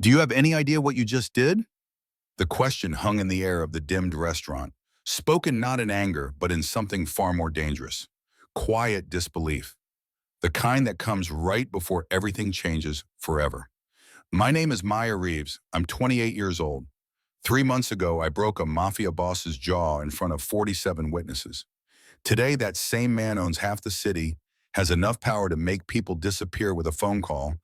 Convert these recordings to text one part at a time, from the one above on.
Do you have any idea what you just did? The question hung in the air of the dimmed restaurant, spoken not in anger, but in something far more dangerous. Quiet disbelief, the kind that comes right before everything changes forever. My name is Maya Reeves. I'm 28 years old. 3 months ago, I broke a Mafia boss's jaw in front of 47 witnesses. Today, that same man owns half the city, has enough power to make people disappear with a phone call,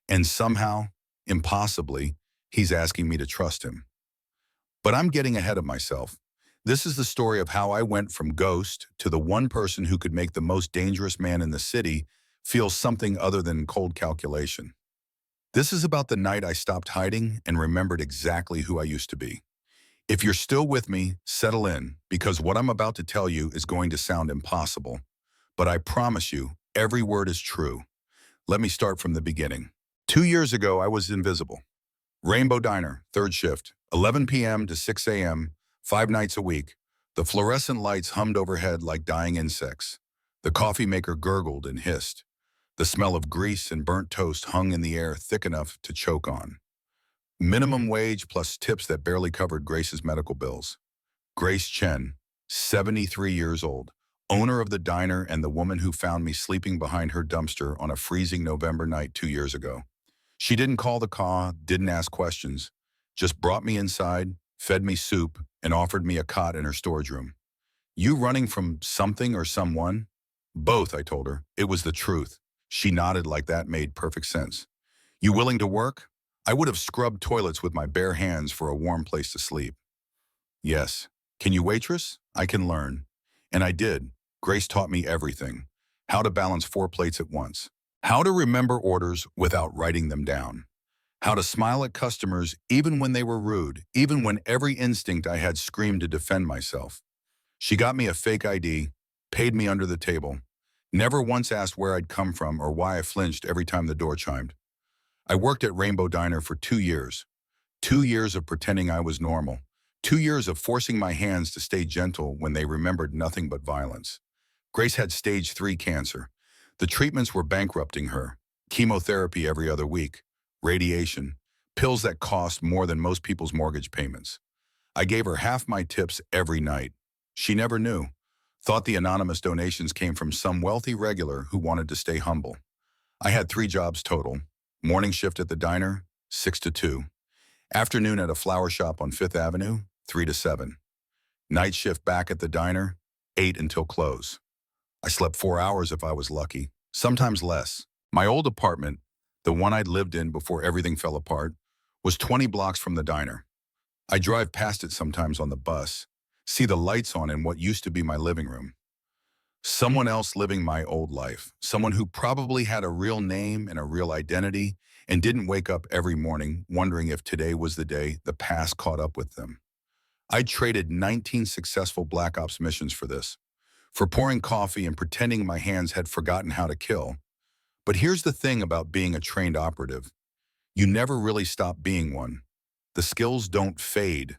and somehow, impossibly, he's asking me to trust him. But I'm getting ahead of myself. This is the story of how I went from ghost to the one person who could make the most dangerous man in the city feel something other than cold calculation. This is about the night I stopped hiding and remembered exactly who I used to be. If you're still with me, settle in, because what I'm about to tell you is going to sound impossible. But I promise you, every word is true. Let me start from the beginning. 2 years ago, I was invisible. Rainbow Diner, third shift, 11 p.m. to 6 a.m., 5 nights a week. The fluorescent lights hummed overhead like dying insects. The coffee maker gurgled and hissed. The smell of grease and burnt toast hung in the air thick enough to choke on. Minimum wage plus tips that barely covered Grace's medical bills. Grace Chen, 73 years old, owner of the diner and the woman who found me sleeping behind her dumpster on a freezing November night 2 years ago. She didn't call the call, didn't ask questions, just brought me inside, fed me soup, and offered me a cot in her storage room. You running from something or someone? Both, I told her. It was the truth. She nodded like that made perfect sense. You willing to work? I would have scrubbed toilets with my bare hands for a warm place to sleep. Yes. Can you waitress? I can learn. And I did. Grace taught me everything. How to balance 4 plates at once. How to remember orders without writing them down. How to smile at customers even when they were rude, even when every instinct I had screamed to defend myself. She got me a fake ID, paid me under the table, never once asked where I'd come from or why I flinched every time the door chimed. I worked at Rainbow Diner for 2 years. 2 years of pretending I was normal. 2 years of forcing my hands to stay gentle when they remembered nothing but violence. Grace had stage 3 cancer. The treatments were bankrupting her. Chemotherapy every other week, radiation, pills that cost more than most people's mortgage payments. I gave her half my tips every night. She never knew. Thought the anonymous donations came from some wealthy regular who wanted to stay humble. I had 3 jobs total. Morning shift at the diner, 6 to 2. Afternoon at a flower shop on 5th Avenue, 3 to 7. Night shift back at the diner, 8 until close. I slept 4 hours if I was lucky, sometimes less. My old apartment, the one I'd lived in before everything fell apart, was 20 blocks from the diner. I drive past it sometimes on the bus, see the lights on in what used to be my living room. Someone else living my old life, someone who probably had a real name and a real identity and didn't wake up every morning wondering if today was the day the past caught up with them. I traded 19 successful Black Ops missions for this, for pouring coffee and pretending my hands had forgotten how to kill. But here's the thing about being a trained operative. You never really stop being one. The skills don't fade.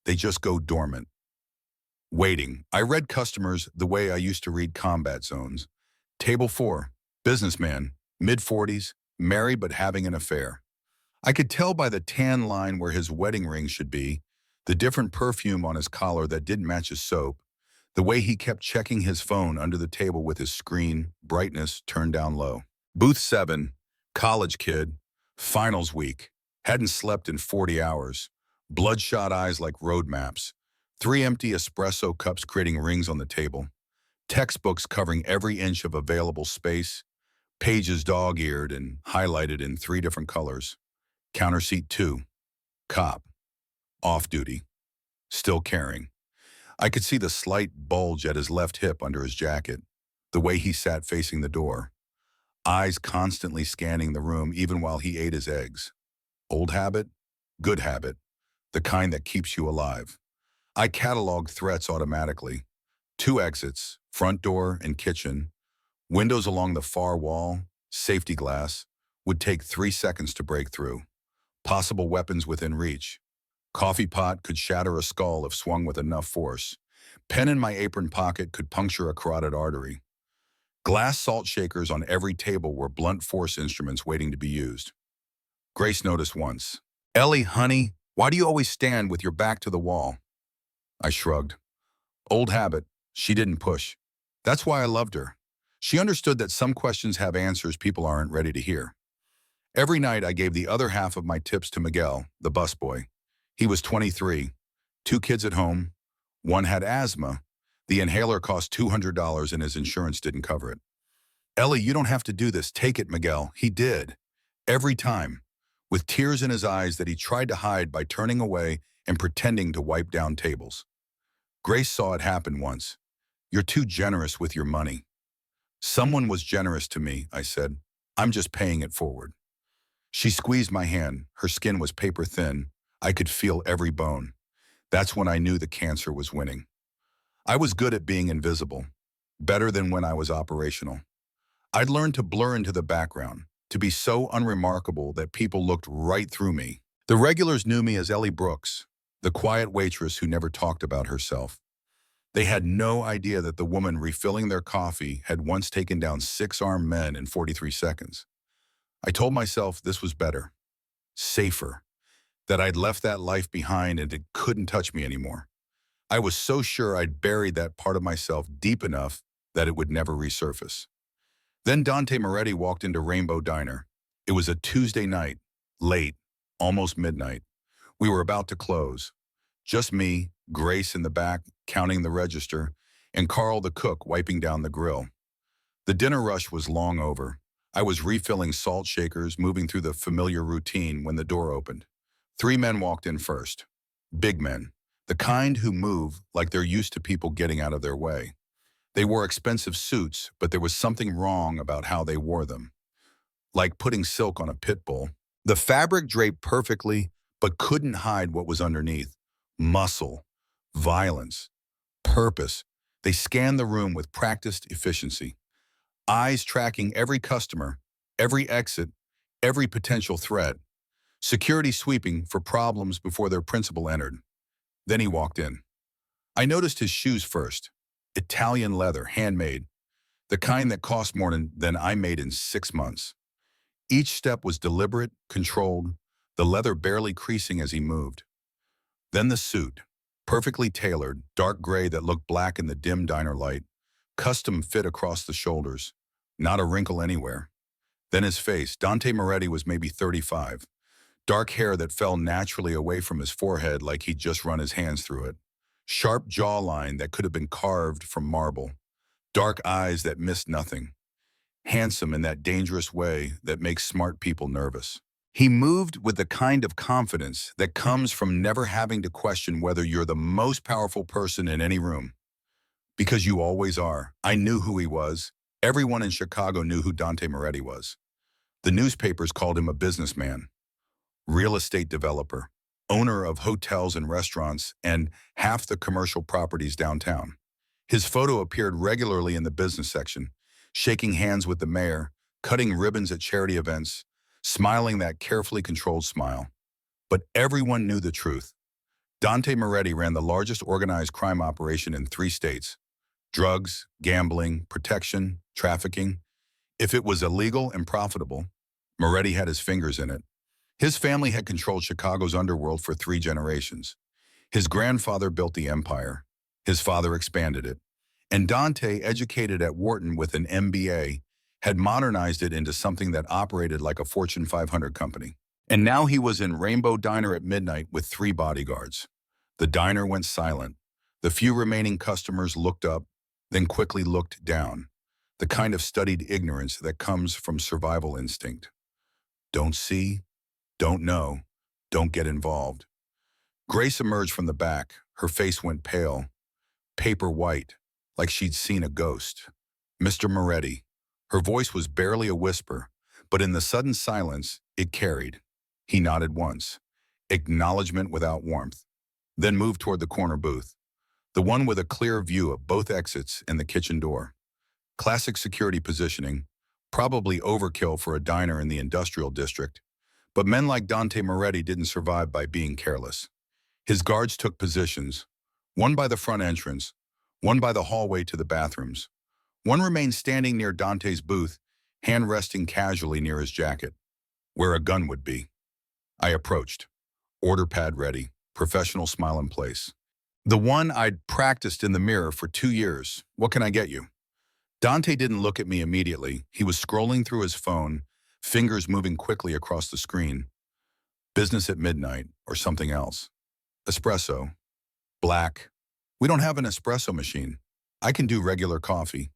They just go dormant. Waiting. I read customers the way I used to read combat zones. Table 4, businessman, mid-40s, married but having an affair. I could tell by the tan line where his wedding ring should be, the different perfume on his collar that didn't match his soap, the way he kept checking his phone under the table with his screen, brightness turned down low. Booth 7, college kid, finals week, hadn't slept in 40 hours, bloodshot eyes like road maps, 3 empty espresso cups creating rings on the table, textbooks covering every inch of available space, pages dog-eared and highlighted in 3 different colors. Counter seat 2, cop, off duty, still caring. I could see the slight bulge at his left hip under his jacket, the way he sat facing the door, eyes constantly scanning the room even while he ate his eggs. Old habit, good habit, the kind that keeps you alive. I cataloged threats automatically. 2 exits, front door and kitchen, windows along the far wall, safety glass, would take 3 seconds to break through. Possible weapons within reach. Coffee pot could shatter a skull if swung with enough force. Pen in my apron pocket could puncture a carotid artery. Glass salt shakers on every table were blunt force instruments waiting to be used. Grace noticed once. "Ellie, honey, why do you always stand with your back to the wall?" I shrugged. Old habit. She didn't push. That's why I loved her. She understood that some questions have answers people aren't ready to hear. Every night I gave the other half of my tips to Miguel, the busboy. He was 23, two kids at home. One had asthma. The inhaler cost $200 and his insurance didn't cover it. "Ellie, you don't have to do this. Take it, Miguel." He did. Every time. With tears in his eyes that he tried to hide by turning away and pretending to wipe down tables. Grace saw it happen once. "You're too generous with your money." "Someone was generous to me," I said. "I'm just paying it forward." She squeezed my hand. Her skin was paper thin. I could feel every bone. That's when I knew the cancer was winning. I was good at being invisible. Better than when I was operational. I'd learned to blur into the background, to be so unremarkable that people looked right through me. The regulars knew me as Ellie Brooks, the quiet waitress who never talked about herself. They had no idea that the woman refilling their coffee had once taken down 6 armed men in 43 seconds. I told myself this was better, safer, that I'd left that life behind and it couldn't touch me anymore. I was so sure I'd buried that part of myself deep enough that it would never resurface. Then Dante Moretti walked into Rainbow Diner. It was a Tuesday night, late, almost midnight. We were about to close. Just me, Grace in the back, counting the register, and Carl the cook wiping down the grill. The dinner rush was long over. I was refilling salt shakers, moving through the familiar routine when the door opened. 3 men walked in first. Big men. The kind who move like they're used to people getting out of their way. They wore expensive suits, but there was something wrong about how they wore them. Like putting silk on a pit bull. The fabric draped perfectly, but couldn't hide what was underneath. Muscle, violence, purpose. They scanned the room with practiced efficiency. Eyes tracking every customer, every exit, every potential threat. Security sweeping for problems before their principal entered. Then he walked in. I noticed his shoes first. Italian leather, handmade. The kind that cost more than I made in 6 months. Each step was deliberate, controlled, the leather barely creasing as he moved. Then the suit, perfectly tailored, dark gray that looked black in the dim diner light, custom fit across the shoulders, not a wrinkle anywhere. Then his face. Dante Moretti was maybe 35. Dark hair that fell naturally away from his forehead like he'd just run his hands through it. Sharp jawline that could have been carved from marble. Dark eyes that missed nothing. Handsome in that dangerous way that makes smart people nervous. He moved with the kind of confidence that comes from never having to question whether you're the most powerful person in any room. Because you always are. I knew who he was. Everyone in Chicago knew who Dante Moretti was. The newspapers called him a businessman, real estate developer, owner of hotels and restaurants and half the commercial properties downtown. His photo appeared regularly in the business section, shaking hands with the mayor, cutting ribbons at charity events, smiling that carefully controlled smile. But everyone knew the truth. Dante Moretti ran the largest organized crime operation in 3 states. Drugs, gambling, protection, trafficking. If it was illegal and profitable, Moretti had his fingers in it. His family had controlled Chicago's underworld for 3 generations. His grandfather built the empire. His father expanded it. And Dante, educated at Wharton with an MBA, had modernized it into something that operated like a Fortune 500 company. And now he was in Rainbow Diner at midnight with 3 bodyguards. The diner went silent. The few remaining customers looked up, then quickly looked down. The kind of studied ignorance that comes from survival instinct. Don't see, don't know, don't get involved. Grace emerged from the back. Her face went pale, paper white, like she'd seen a ghost. "Mr. Moretti." Her voice was barely a whisper, but in the sudden silence, it carried. He nodded once, acknowledgement without warmth, then moved toward the corner booth, the one with a clear view of both exits and the kitchen door. Classic security positioning, probably overkill for a diner in the industrial district, but men like Dante Moretti didn't survive by being careless. His guards took positions, one by the front entrance, one by the hallway to the bathrooms. One remained standing near Dante's booth, hand resting casually near his jacket, where a gun would be. I approached. Order pad ready. Professional smile in place. The one I'd practiced in the mirror for 2 years. What can I get you? Dante didn't look at me immediately. He was scrolling through his phone, fingers moving quickly across the screen. Business at midnight or something else. Espresso. Black. We don't have an espresso machine. I can do regular coffee.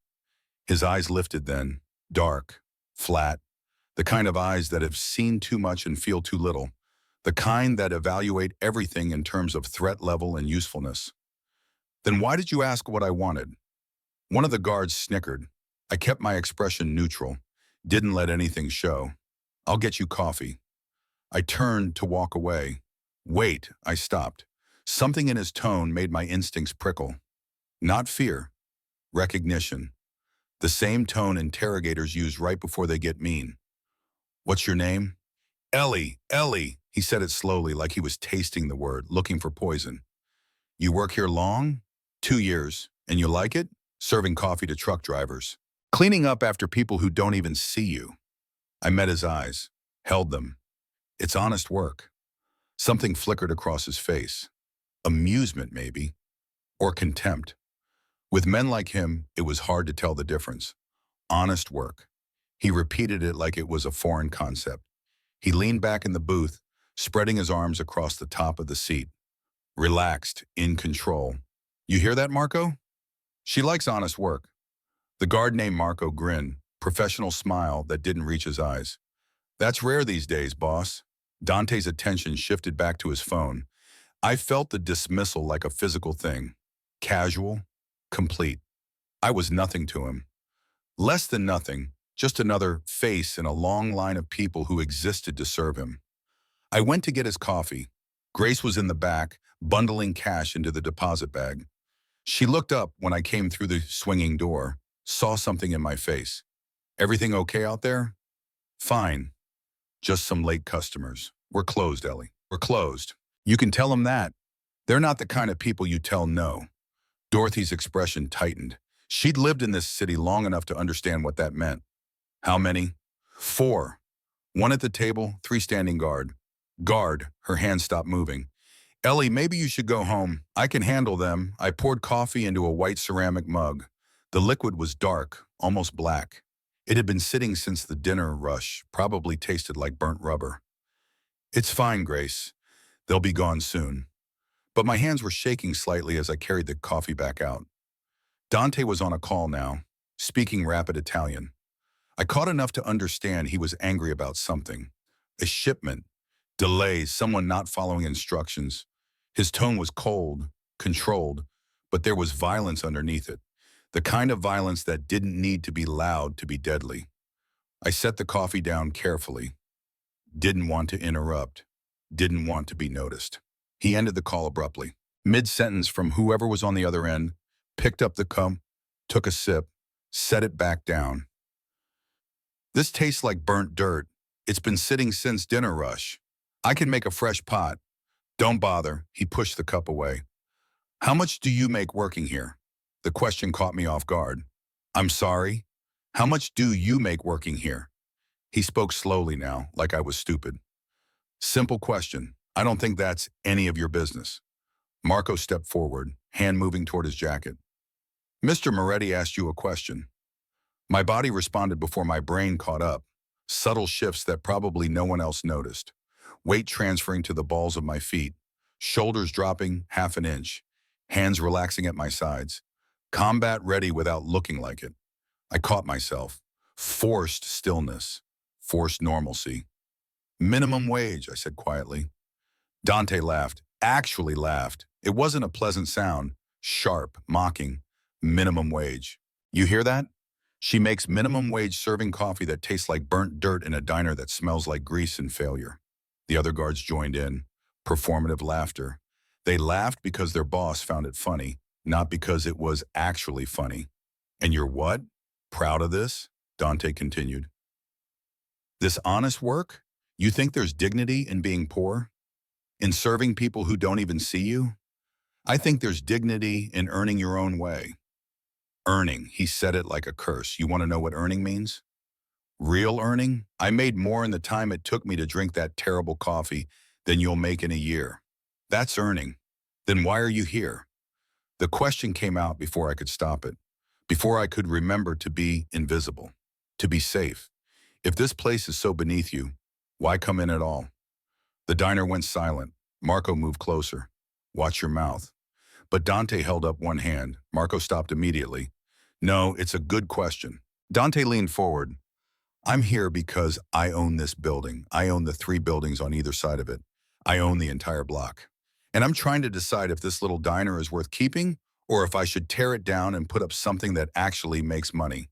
His eyes lifted then. Dark. Flat. The kind of eyes that have seen too much and feel too little. The kind that evaluate everything in terms of threat level and usefulness. Then why did you ask what I wanted? One of the guards snickered. I kept my expression neutral. Didn't let anything show. I'll get you coffee. I turned to walk away. Wait, I stopped. Something in his tone made my instincts prickle. Not fear. Recognition. The same tone interrogators use right before they get mean. What's your name? Ellie, Ellie. He said it slowly like he was tasting the word, looking for poison. You work here long? 2 years. And you like it? Serving coffee to truck drivers. Cleaning up after people who don't even see you. I met his eyes, held them. It's honest work. Something flickered across his face. Amusement, maybe. Or contempt. With men like him, it was hard to tell the difference. Honest work. He repeated it like it was a foreign concept. He leaned back in the booth, spreading his arms across the top of the seat. Relaxed, in control. You hear that, Marco? She likes honest work. The guard named Marco grinned, professional smile that didn't reach his eyes. That's rare these days, boss. Dante's attention shifted back to his phone. I felt the dismissal like a physical thing. Casual, complete. I was nothing to him. Less than nothing, just another face in a long line of people who existed to serve him. I went to get his coffee. Grace was in the back, bundling cash into the deposit bag. She looked up when I came through the swinging door, saw something in my face. Everything okay out there? Fine. Just some late customers. We're closed, Ellie. We're closed. You can tell them that. They're not the kind of people you tell no. Dorothy's expression tightened. She'd lived in this city long enough to understand what that meant. How many? 4. 1 at the table, 3 standing guard. Guard, her hand stopped moving. Ellie, maybe you should go home. I can handle them. I poured coffee into a white ceramic mug. The liquid was dark, almost black. It had been sitting since the dinner rush, probably tasted like burnt rubber. It's fine, Grace. They'll be gone soon. But my hands were shaking slightly as I carried the coffee back out. Dante was on a call now, speaking rapid Italian. I caught enough to understand he was angry about something. A shipment, delays, someone not following instructions. His tone was cold, controlled, but there was violence underneath it. The kind of violence that didn't need to be loud to be deadly. I set the coffee down carefully. Didn't want to interrupt. Didn't want to be noticed. He ended the call abruptly. Mid-sentence from whoever was on the other end, picked up the cup, took a sip, set it back down. This tastes like burnt dirt. It's been sitting since dinner rush. I can make a fresh pot. Don't bother. He pushed the cup away. How much do you make working here? The question caught me off guard. I'm sorry? How much do you make working here? He spoke slowly now, like I was stupid. Simple question. I don't think that's any of your business. Marco stepped forward, hand moving toward his jacket. Mr. Moretti asked you a question. My body responded before my brain caught up. Subtle shifts that probably no one else noticed. Weight transferring to the balls of my feet. Shoulders dropping half an inch. Hands relaxing at my sides. Combat ready without looking like it. I caught myself. Forced stillness. Forced normalcy. Minimum wage, I said quietly. Dante laughed. Actually laughed. It wasn't a pleasant sound. Sharp, mocking. Minimum wage. You hear that? She makes minimum wage serving coffee that tastes like burnt dirt in a diner that smells like grease and failure. The other guards joined in. Performative laughter. They laughed because their boss found it funny, not because it was actually funny. And you're what? Proud of this? Dante continued. This honest work? You think there's dignity in being poor? In serving people who don't even see you? I think there's dignity in earning your own way. Earning, he said it like a curse. You want to know what earning means? Real earning? I made more in the time it took me to drink that terrible coffee than you'll make in a year. That's earning. Then why are you here? The question came out before I could stop it, before I could remember to be invisible, to be safe. If this place is so beneath you, why come in at all? The diner went silent. Marco moved closer. Watch your mouth. But Dante held up one hand. Marco stopped immediately. No, it's a good question. Dante leaned forward. I'm here because I own this building. I own the 3 buildings on either side of it. I own the entire block. And I'm trying to decide if this little diner is worth keeping or if I should tear it down and put up something that actually makes money.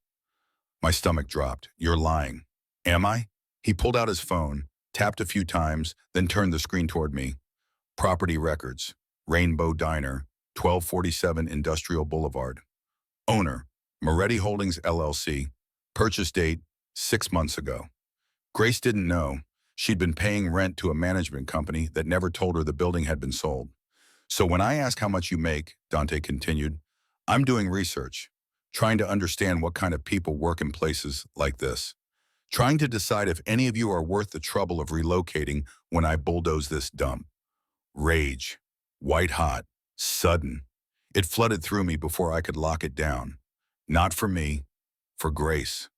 My stomach dropped. You're lying. Am I? He pulled out his phone, tapped a few times, then turned the screen toward me. Property records. Rainbow Diner, 1247 Industrial Boulevard. Owner, Moretti Holdings LLC. Purchase date, 6 months ago. Grace didn't know. She'd been paying rent to a management company that never told her the building had been sold. So when I ask how much you make, Dante continued, I'm doing research, trying to understand what kind of people work in places like this, trying to decide if any of you are worth the trouble of relocating when I bulldoze this dump. Rage, white hot, sudden. It flooded through me before I could lock it down. Not for me, for Grace,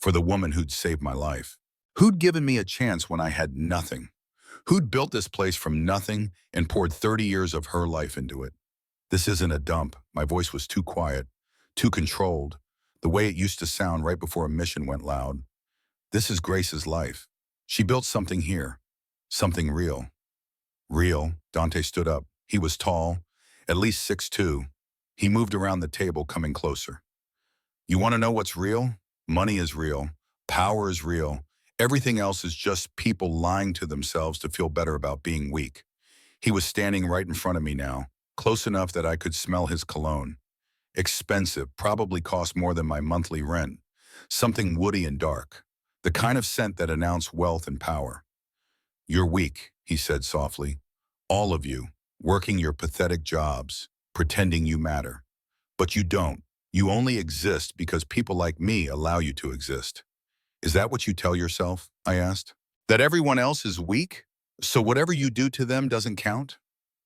for the woman who'd saved my life. Who'd given me a chance when I had nothing? Who'd built this place from nothing and poured 30 years of her life into it? This isn't a dump. My voice was too quiet, too controlled, the way it used to sound right before a mission went loud. This is Grace's life. She built something here, something real. Real, Dante stood up. He was tall, at least 6'2". He moved around the table, coming closer. You want to know what's real? Money is real. Power is real. Everything else is just people lying to themselves to feel better about being weak. He was standing right in front of me now, close enough that I could smell his cologne. Expensive, probably cost more than my monthly rent. Something woody and dark. The kind of scent that announced wealth and power. You're weak, he said softly. All of you, working your pathetic jobs, pretending you matter. But you don't. You only exist because people like me allow you to exist. Is that what you tell yourself? I asked. That everyone else is weak? So whatever you do to them doesn't count?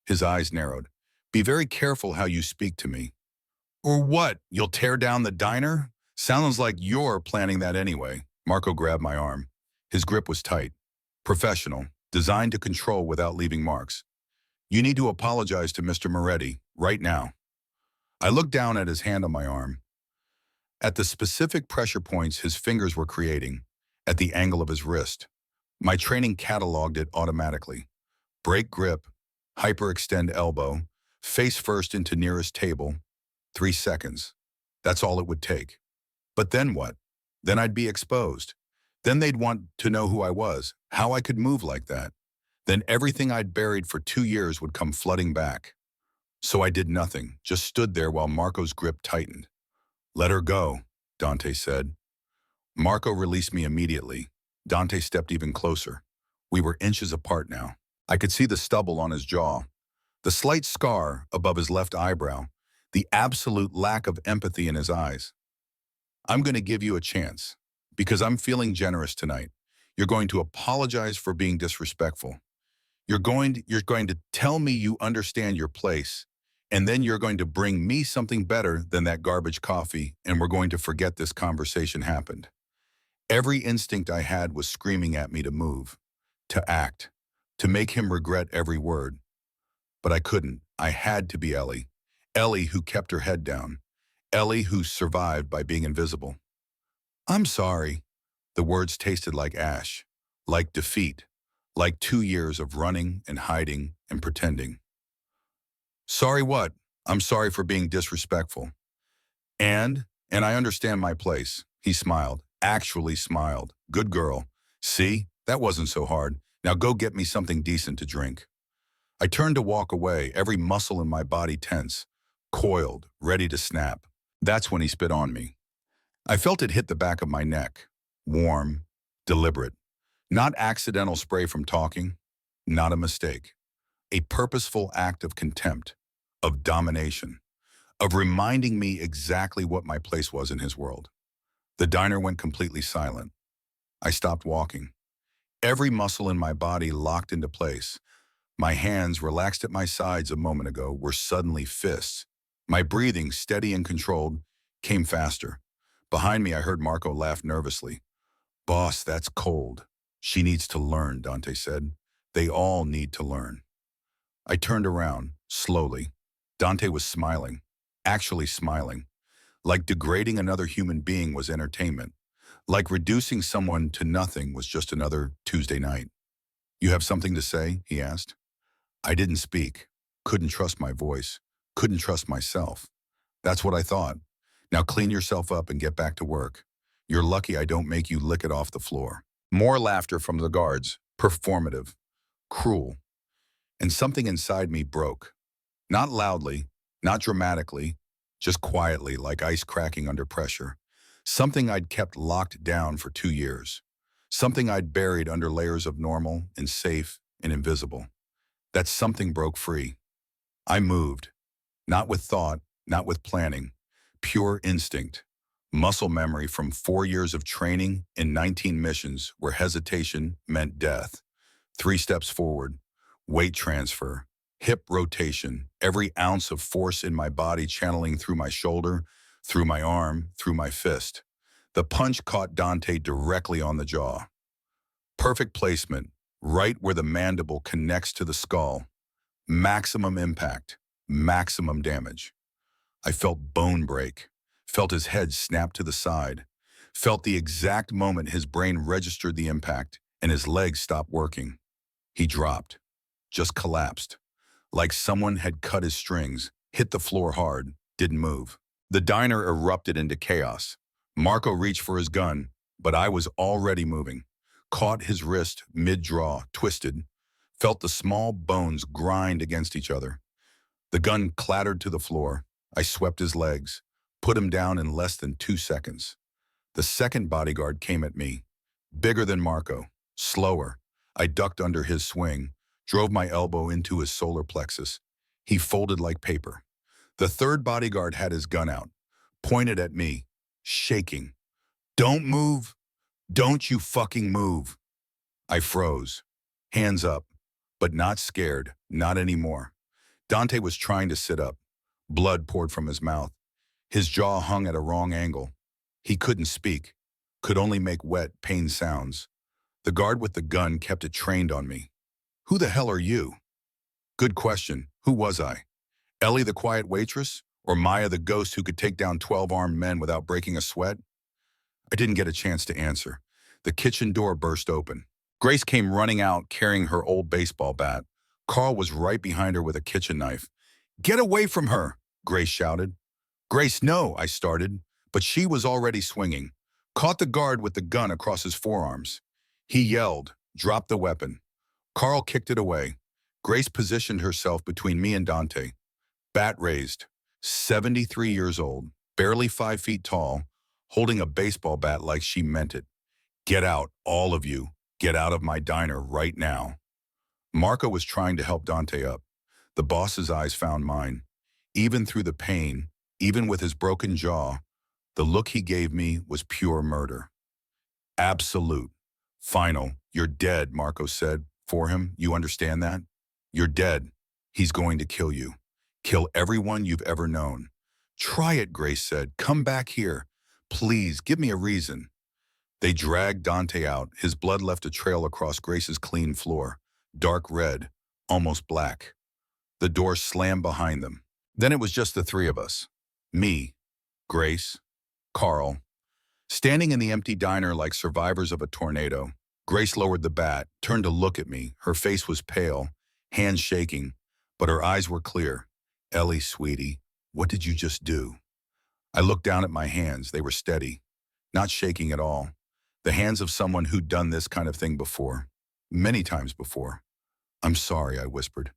His eyes narrowed. Be very careful how you speak to me. Or what? You'll tear down the diner? Sounds like you're planning that anyway. Marco grabbed my arm. His grip was tight. Professional, designed to control without leaving marks. You need to apologize to Mr. Moretti, right now. I looked down at his hand on my arm. At the specific pressure points his fingers were creating, at the angle of his wrist. My training cataloged it automatically. Break grip, hyperextend elbow, face first into nearest table, 3 seconds. That's all it would take. But then what? Then I'd be exposed. Then they'd want to know who I was, how I could move like that. Then everything I'd buried for 2 years would come flooding back. So I did nothing, just stood there while Marco's grip tightened. Let her go, Dante said. Marco released me immediately. Dante stepped even closer. We were inches apart now. I could see the stubble on his jaw, the slight scar above his left eyebrow, the absolute lack of empathy in his eyes. I'm going to give you a chance, because I'm feeling generous tonight. You're going to apologize for being disrespectful. You're going to tell me you understand your place, and then you're going to bring me something better than that garbage coffee, and we're going to forget this conversation happened. Every instinct I had was screaming at me to move, to act, to make him regret every word. But I couldn't. I had to be Ellie. Ellie who kept her head down. Ellie who survived by being invisible. I'm sorry. The words tasted like ash, like defeat, like 2 years of running and hiding and pretending. Sorry what? I'm sorry for being disrespectful. And I understand my place. He smiled, actually smiled. Good girl. See, that wasn't so hard. Now go get me something decent to drink. I turned to walk away, every muscle in my body tense, coiled, ready to snap. That's when he spit on me. I felt it hit the back of my neck. Warm, deliberate. Not accidental spray from talking. Not a mistake. A purposeful act of contempt, of domination, of reminding me exactly what my place was in his world. The diner went completely silent. I stopped walking. Every muscle in my body locked into place. My hands, relaxed at my sides a moment ago, were suddenly fists. My breathing, steady and controlled, came faster. Behind me, I heard Marco laugh nervously. Boss, that's cold. She needs to learn, Dante said. They all need to learn. I turned around, slowly. Dante was smiling, actually smiling, like degrading another human being was entertainment, like reducing someone to nothing was just another Tuesday night. You have something to say? He asked. I didn't speak, couldn't trust my voice, couldn't trust myself. That's what I thought. Now clean yourself up and get back to work. You're lucky I don't make you lick it off the floor. More laughter from the guards, performative, cruel, and something inside me broke. Not loudly, not dramatically, just quietly like ice cracking under pressure. Something I'd kept locked down for 2 years. Something I'd buried under layers of normal and safe and invisible. That something broke free. I moved, not with thought, not with planning, pure instinct. Muscle memory from 4 years of training in 19 missions where hesitation meant death. 3 steps forward, weight transfer, hip rotation, every ounce of force in my body channeling through my shoulder, through my arm, through my fist. The punch caught Dante directly on the jaw. Perfect placement, right where the mandible connects to the skull. Maximum impact, maximum damage. I felt bone break, felt his head snap to the side, felt the exact moment his brain registered the impact and his legs stopped working. He dropped, just collapsed, like someone had cut his strings, hit the floor hard, didn't move. The diner erupted into chaos. Marco reached for his gun, but I was already moving. Caught his wrist mid-draw, twisted, felt the small bones grind against each other. The gun clattered to the floor. I swept his legs, put him down in less than 2 seconds. The second bodyguard came at me, bigger than Marco, slower. I ducked under his swing, drove my elbow into his solar plexus. He folded like paper. The third bodyguard had his gun out, pointed at me, shaking. Don't move. Don't you fucking move. I froze, hands up, but not scared, not anymore. Dante was trying to sit up. Blood poured from his mouth. His jaw hung at a wrong angle. He couldn't speak, could only make wet, pain sounds. The guard with the gun kept it trained on me. Who the hell are you? Good question. Who was I? Ellie the quiet waitress? Or Maya the ghost who could take down 12 armed men without breaking a sweat? I didn't get a chance to answer. The kitchen door burst open. Grace came running out carrying her old baseball bat. Carl was right behind her with a kitchen knife. Get away from her, Grace shouted. Grace, no, I started, but she was already swinging. Caught the guard with the gun across his forearms. He yelled, dropped the weapon. Carl kicked it away. Grace positioned herself between me and Dante. Bat raised, 73 years old, barely 5 feet tall, holding a baseball bat like she meant it. Get out, all of you. Get out of my diner right now. Marco was trying to help Dante up. The boss's eyes found mine. Even through the pain, even with his broken jaw, the look he gave me was pure murder. Absolute. Final. You're dead, Marco said for him. You understand that? You're dead. He's going to kill you. Kill everyone you've ever known. Try it, Grace said. Come back here. Please, give me a reason. They dragged Dante out. His blood left a trail across Grace's clean floor. Dark red, almost black. The door slammed behind them. Then it was just the three of us. Me, Grace, Carl. Standing in the empty diner like survivors of a tornado. Grace lowered the bat, turned to look at me. Her face was pale, hands shaking, but her eyes were clear. Ellie, sweetie, what did you just do? I looked down at my hands. They were steady, not shaking at all. The hands of someone who'd done this kind of thing before. Many times before. I'm sorry, I whispered.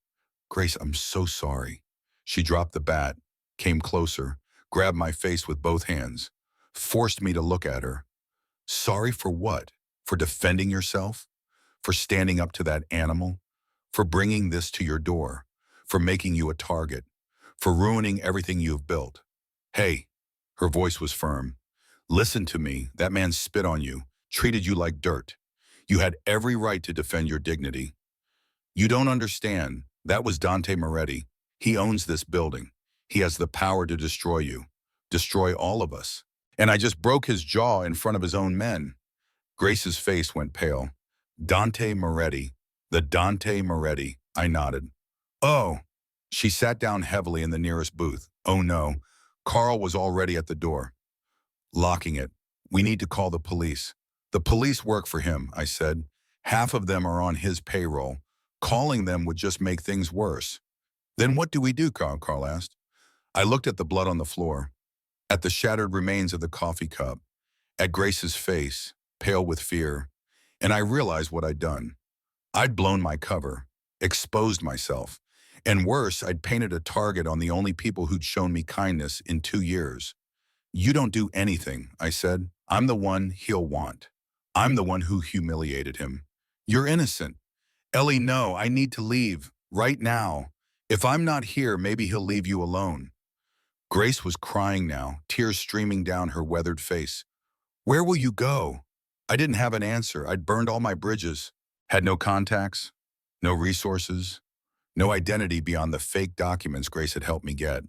Grace, I'm so sorry. She dropped the bat, came closer, grabbed my face with both hands, forced me to look at her. Sorry for what? For defending yourself? For standing up to that animal? For bringing this to your door? For making you a target? For ruining everything you've built? Hey, her voice was firm. Listen to me. That man spit on you, treated you like dirt. You had every right to defend your dignity. You don't understand. That was Dante Moretti. He owns this building. He has the power to destroy you, destroy all of us. And I just broke his jaw in front of his own men. Grace's face went pale. Dante Moretti. The Dante Moretti. I nodded. Oh. She sat down heavily in the nearest booth. Oh no. Carl was already at the door, locking it. We need to call the police. The police work for him, I said. Half of them are on his payroll. Calling them would just make things worse. Then what do we do, Carl asked. I looked at the blood on the floor, at the shattered remains of the coffee cup, at Grace's face, pale with fear, and I realized what I'd done. I'd blown my cover, exposed myself, and worse, I'd painted a target on the only people who'd shown me kindness in 2 years. You don't do anything, I said. I'm the one he'll want. I'm the one who humiliated him. You're innocent. Ellie, no, I need to leave, right now. If I'm not here, maybe he'll leave you alone. Grace was crying now, tears streaming down her weathered face. Where will you go? I didn't have an answer. I'd burned all my bridges, had no contacts, no resources, no identity beyond the fake documents Grace had helped me get.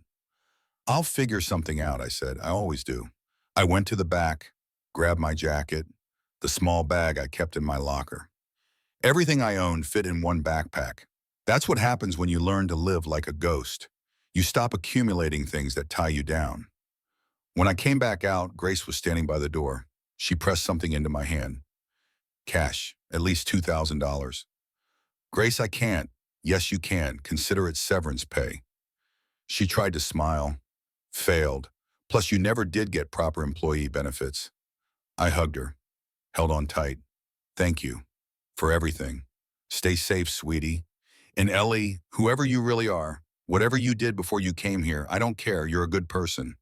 I'll figure something out, I said. I always do. I went to the back, grabbed my jacket, the small bag I kept in my locker. Everything I owned fit in one backpack. That's what happens when you learn to live like a ghost. You stop accumulating things that tie you down. When I came back out, Grace was standing by the door. She pressed something into my hand. Cash, at least $2,000. Grace, I can't. Yes, you can. Consider it severance pay. She tried to smile, failed. Plus, you never did get proper employee benefits. I hugged her, held on tight. Thank you for everything. Stay safe, sweetie. And Ellie, whoever you really are, whatever you did before you came here, I don't care. You're a good person.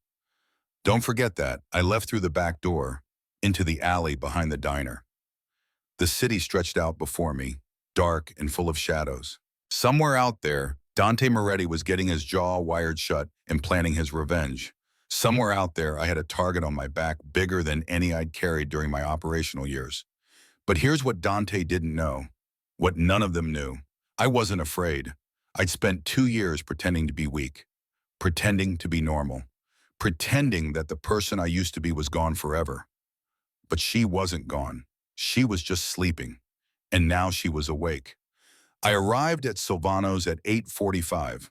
Don't forget that. I left through the back door, into the alley behind the diner. The city stretched out before me, dark and full of shadows. Somewhere out there, Dante Moretti was getting his jaw wired shut and planning his revenge. Somewhere out there, I had a target on my back bigger than any I'd carried during my operational years. But here's what Dante didn't know, what none of them knew. I wasn't afraid. I'd spent 2 years pretending to be weak, pretending to be normal, pretending that the person I used to be was gone forever. But she wasn't gone. She was just sleeping, and now she was awake. I arrived at Silvano's at 8:45.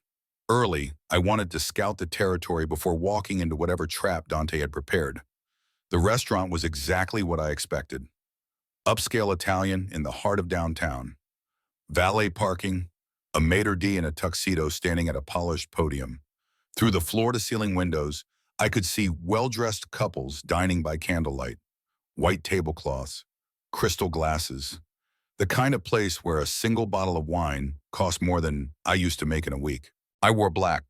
Early, I wanted to scout the territory before walking into whatever trap Dante had prepared. The restaurant was exactly what I expected. Upscale Italian in the heart of downtown. Valet parking, a maitre d' in a tuxedo standing at a polished podium. Through the floor-to-ceiling windows, I could see well-dressed couples dining by candlelight. White tablecloths, crystal glasses. The kind of place where a single bottle of wine cost more than I used to make in a week. I wore black,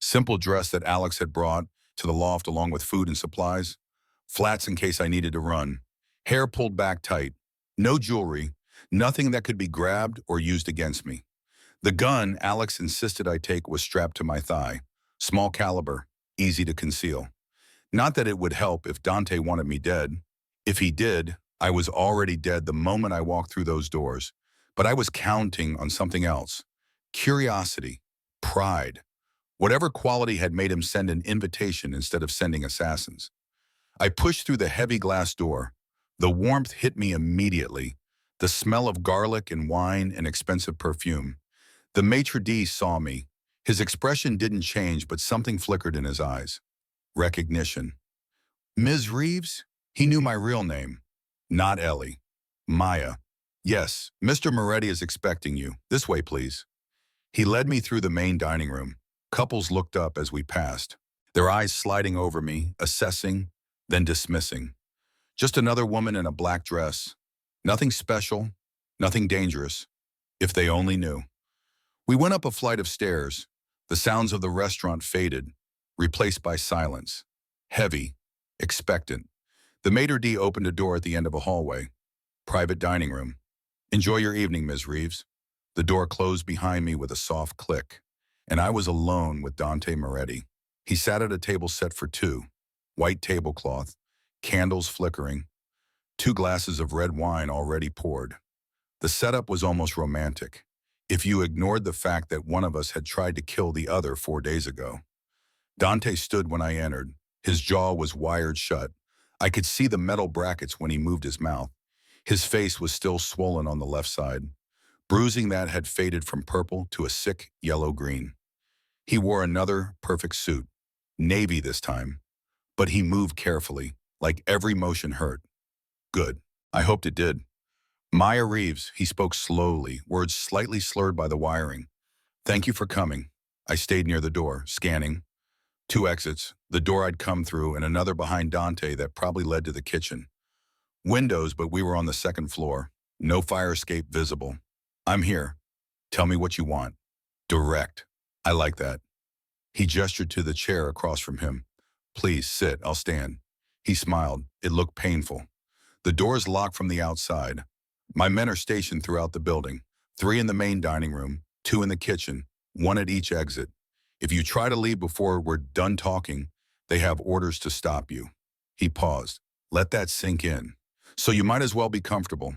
simple dress that Alex had brought to the loft along with food and supplies, flats in case I needed to run, hair pulled back tight, no jewelry, nothing that could be grabbed or used against me. The gun Alex insisted I take was strapped to my thigh, small caliber, easy to conceal. Not that it would help if Dante wanted me dead. If he did, I was already dead the moment I walked through those doors, but I was counting on something else. Curiosity, pride, whatever quality had made him send an invitation instead of sending assassins. I pushed through the heavy glass door. The warmth hit me immediately, the smell of garlic and wine and expensive perfume. The maitre d' saw me. His expression didn't change, but something flickered in his eyes. Recognition. Ms. Reeves? He knew my real name. Not Ellie. Maya. Yes, Mr. Moretti is expecting you. This way, please. He led me through the main dining room. Couples looked up as we passed, their eyes sliding over me, assessing, then dismissing. Just another woman in a black dress. Nothing special, nothing dangerous. If they only knew. We went up a flight of stairs. The sounds of the restaurant faded, replaced by silence. Heavy, expectant. The maitre d' opened a door at the end of a hallway. Private dining room. Enjoy your evening, Ms. Reeves. The door closed behind me with a soft click, and I was alone with Dante Moretti. He sat at a table set for two, white tablecloth, candles flickering, 2 glasses of red wine already poured. The setup was almost romantic. if you ignored the fact that one of us had tried to kill the other 4 days ago. Dante stood when I entered. His jaw was wired shut. I could see the metal brackets when he moved his mouth. His face was still swollen on the left side, bruising that had faded from purple to a sick yellow-green. He wore another perfect suit, navy this time, but he moved carefully, like every motion hurt. Good. I hoped it did. Maya Reeves, he spoke slowly, words slightly slurred by the wiring. Thank you for coming. I stayed near the door, scanning. 2 exits, the door I'd come through and another behind Dante that probably led to the kitchen. Windows, but we were on the second floor. No fire escape visible. I'm here. Tell me what you want. Direct. I like that. He gestured to the chair across from him. Please sit, I'll stand. He smiled. It looked painful. The door's locked from the outside. My men are stationed throughout the building. 3 in the main dining room, 2 in the kitchen, 1 at each exit. If you try to leave before we're done talking, they have orders to stop you. He paused. Let that sink in. So you might as well be comfortable.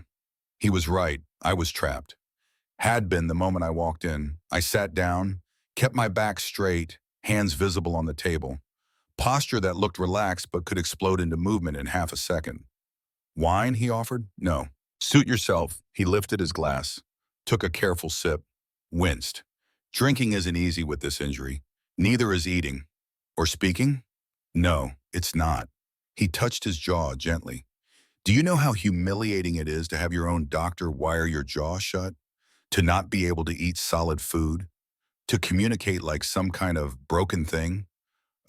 He was right. I was trapped. Had been the moment I walked in. I sat down, kept my back straight, hands visible on the table. Posture that looked relaxed but could explode into movement in half a second. Wine, he offered? No. Suit yourself. He lifted his glass, took a careful sip, winced. Drinking isn't easy with this injury. Neither is eating. Or speaking? No, it's not. He touched his jaw gently. Do you know how humiliating it is to have your own doctor wire your jaw shut? To not be able to eat solid food? To communicate like some kind of broken thing?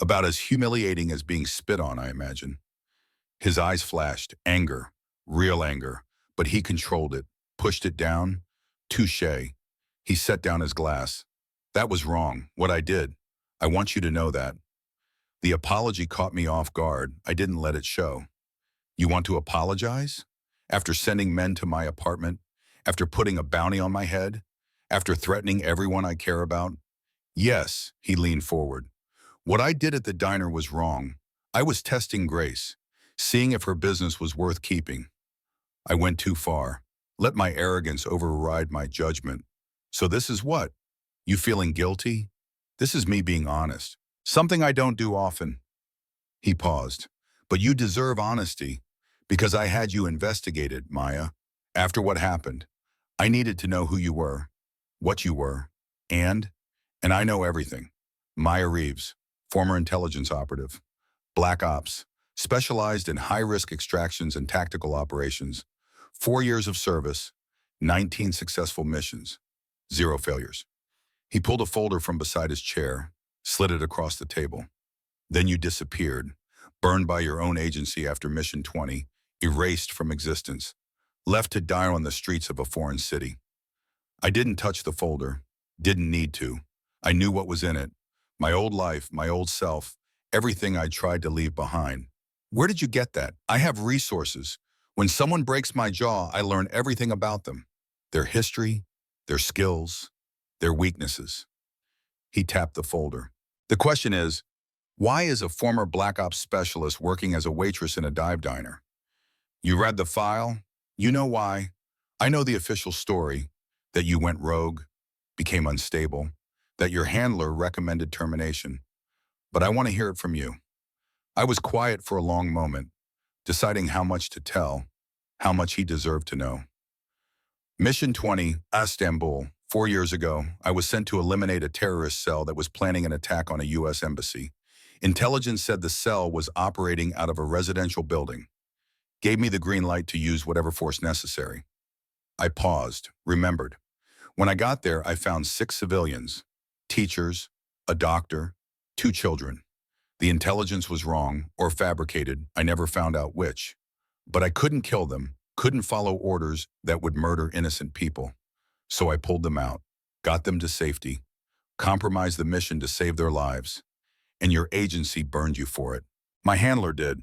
About as humiliating as being spit on, I imagine. His eyes flashed, anger, real anger, but he controlled it, pushed it down. Touché. He set down his glass. That was wrong, what I did. I want you to know that. The apology caught me off guard. I didn't let it show. You want to apologize? After sending men to my apartment? After putting a bounty on my head? After threatening everyone I care about? Yes, he leaned forward. What I did at the diner was wrong. I was testing Grace, seeing if her business was worth keeping. I went too far. Let my arrogance override my judgment. So this is what? You feeling guilty? This is me being honest. Something I don't do often. He paused. But you deserve honesty, because I had you investigated, Maya. After what happened, I needed to know who you were, what you were, and I know everything. Maya Reeves, former intelligence operative, Black Ops, specialized in high-risk extractions and tactical operations, 4 years of service, 19 successful missions, 0 failures. He pulled a folder from beside his chair, slid it across the table. Then you disappeared, burned by your own agency after Mission 20, erased from existence, left to die on the streets of a foreign city. I didn't touch the folder, didn't need to. I knew what was in it. My old life, my old self, everything I tried to leave behind. Where did you get that? I have resources. When someone breaks my jaw, I learn everything about them. Their history, their skills, their weaknesses. He tapped the folder. The question is, why is a former Black Ops specialist working as a waitress in a dive diner? You read the file? You know why. I know the official story, that you went rogue, became unstable, that your handler recommended termination. But I want to hear it from you. I was quiet for a long moment, deciding how much to tell, how much he deserved to know. Mission 20, Istanbul. 4 years ago, I was sent to eliminate a terrorist cell that was planning an attack on a U.S. embassy. Intelligence said the cell was operating out of a residential building. Gave me the green light to use whatever force necessary. I paused, remembered. When I got there, I found 6 civilians, teachers, a doctor, 2 children. The intelligence was wrong or fabricated. I never found out which. But I couldn't kill them, couldn't follow orders that would murder innocent people. So I pulled them out, got them to safety, compromised the mission to save their lives. And your agency burned you for it. My handler did.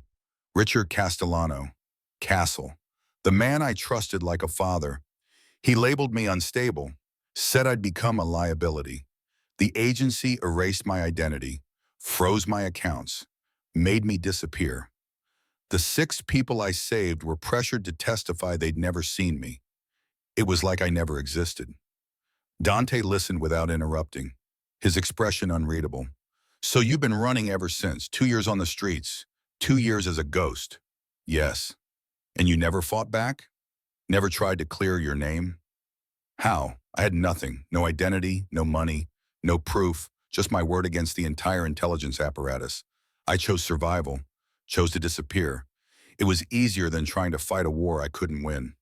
Richard Castellano. Castle. The man I trusted like a father. He labeled me unstable, said I'd become a liability. The agency erased my identity, froze my accounts, made me disappear. The 6 people I saved were pressured to testify they'd never seen me. It was like I never existed. Dante listened without interrupting, his expression unreadable. So you've been running ever since, 2 years on the streets, 2 years as a ghost. Yes. And you never fought back? Never tried to clear your name? How? I had nothing. No identity, no money, no proof, just my word against the entire intelligence apparatus. I chose survival, chose to disappear. It was easier than trying to fight a war I couldn't win.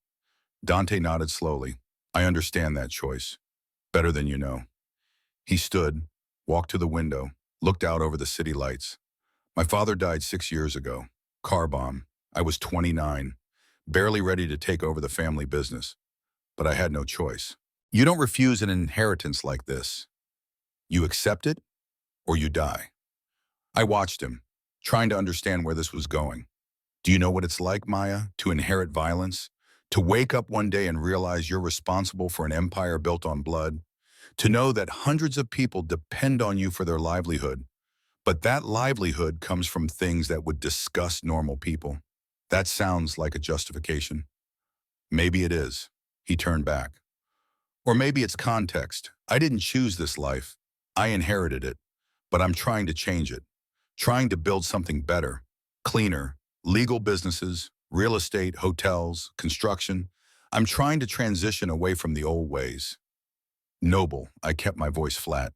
Dante nodded slowly. I understand that choice. Better than you know. He stood, walked to the window, looked out over the city lights. My father died 6 years ago. Car bomb. I was 29, barely ready to take over the family business. But I had no choice. You don't refuse an inheritance like this. You accept it, or you die. I watched him, trying to understand where this was going. Do you know what it's like, Maya, to inherit violence? To wake up one day and realize you're responsible for an empire built on blood? To know that hundreds of people depend on you for their livelihood, but that livelihood comes from things that would disgust normal people? That sounds like a justification. Maybe it is. He turned back. Or maybe it's context. I didn't choose this life. I inherited it. But I'm trying to change it. Trying to build something better, cleaner, legal businesses, real estate, hotels, construction. I'm trying to transition away from the old ways. Noble, I kept my voice flat.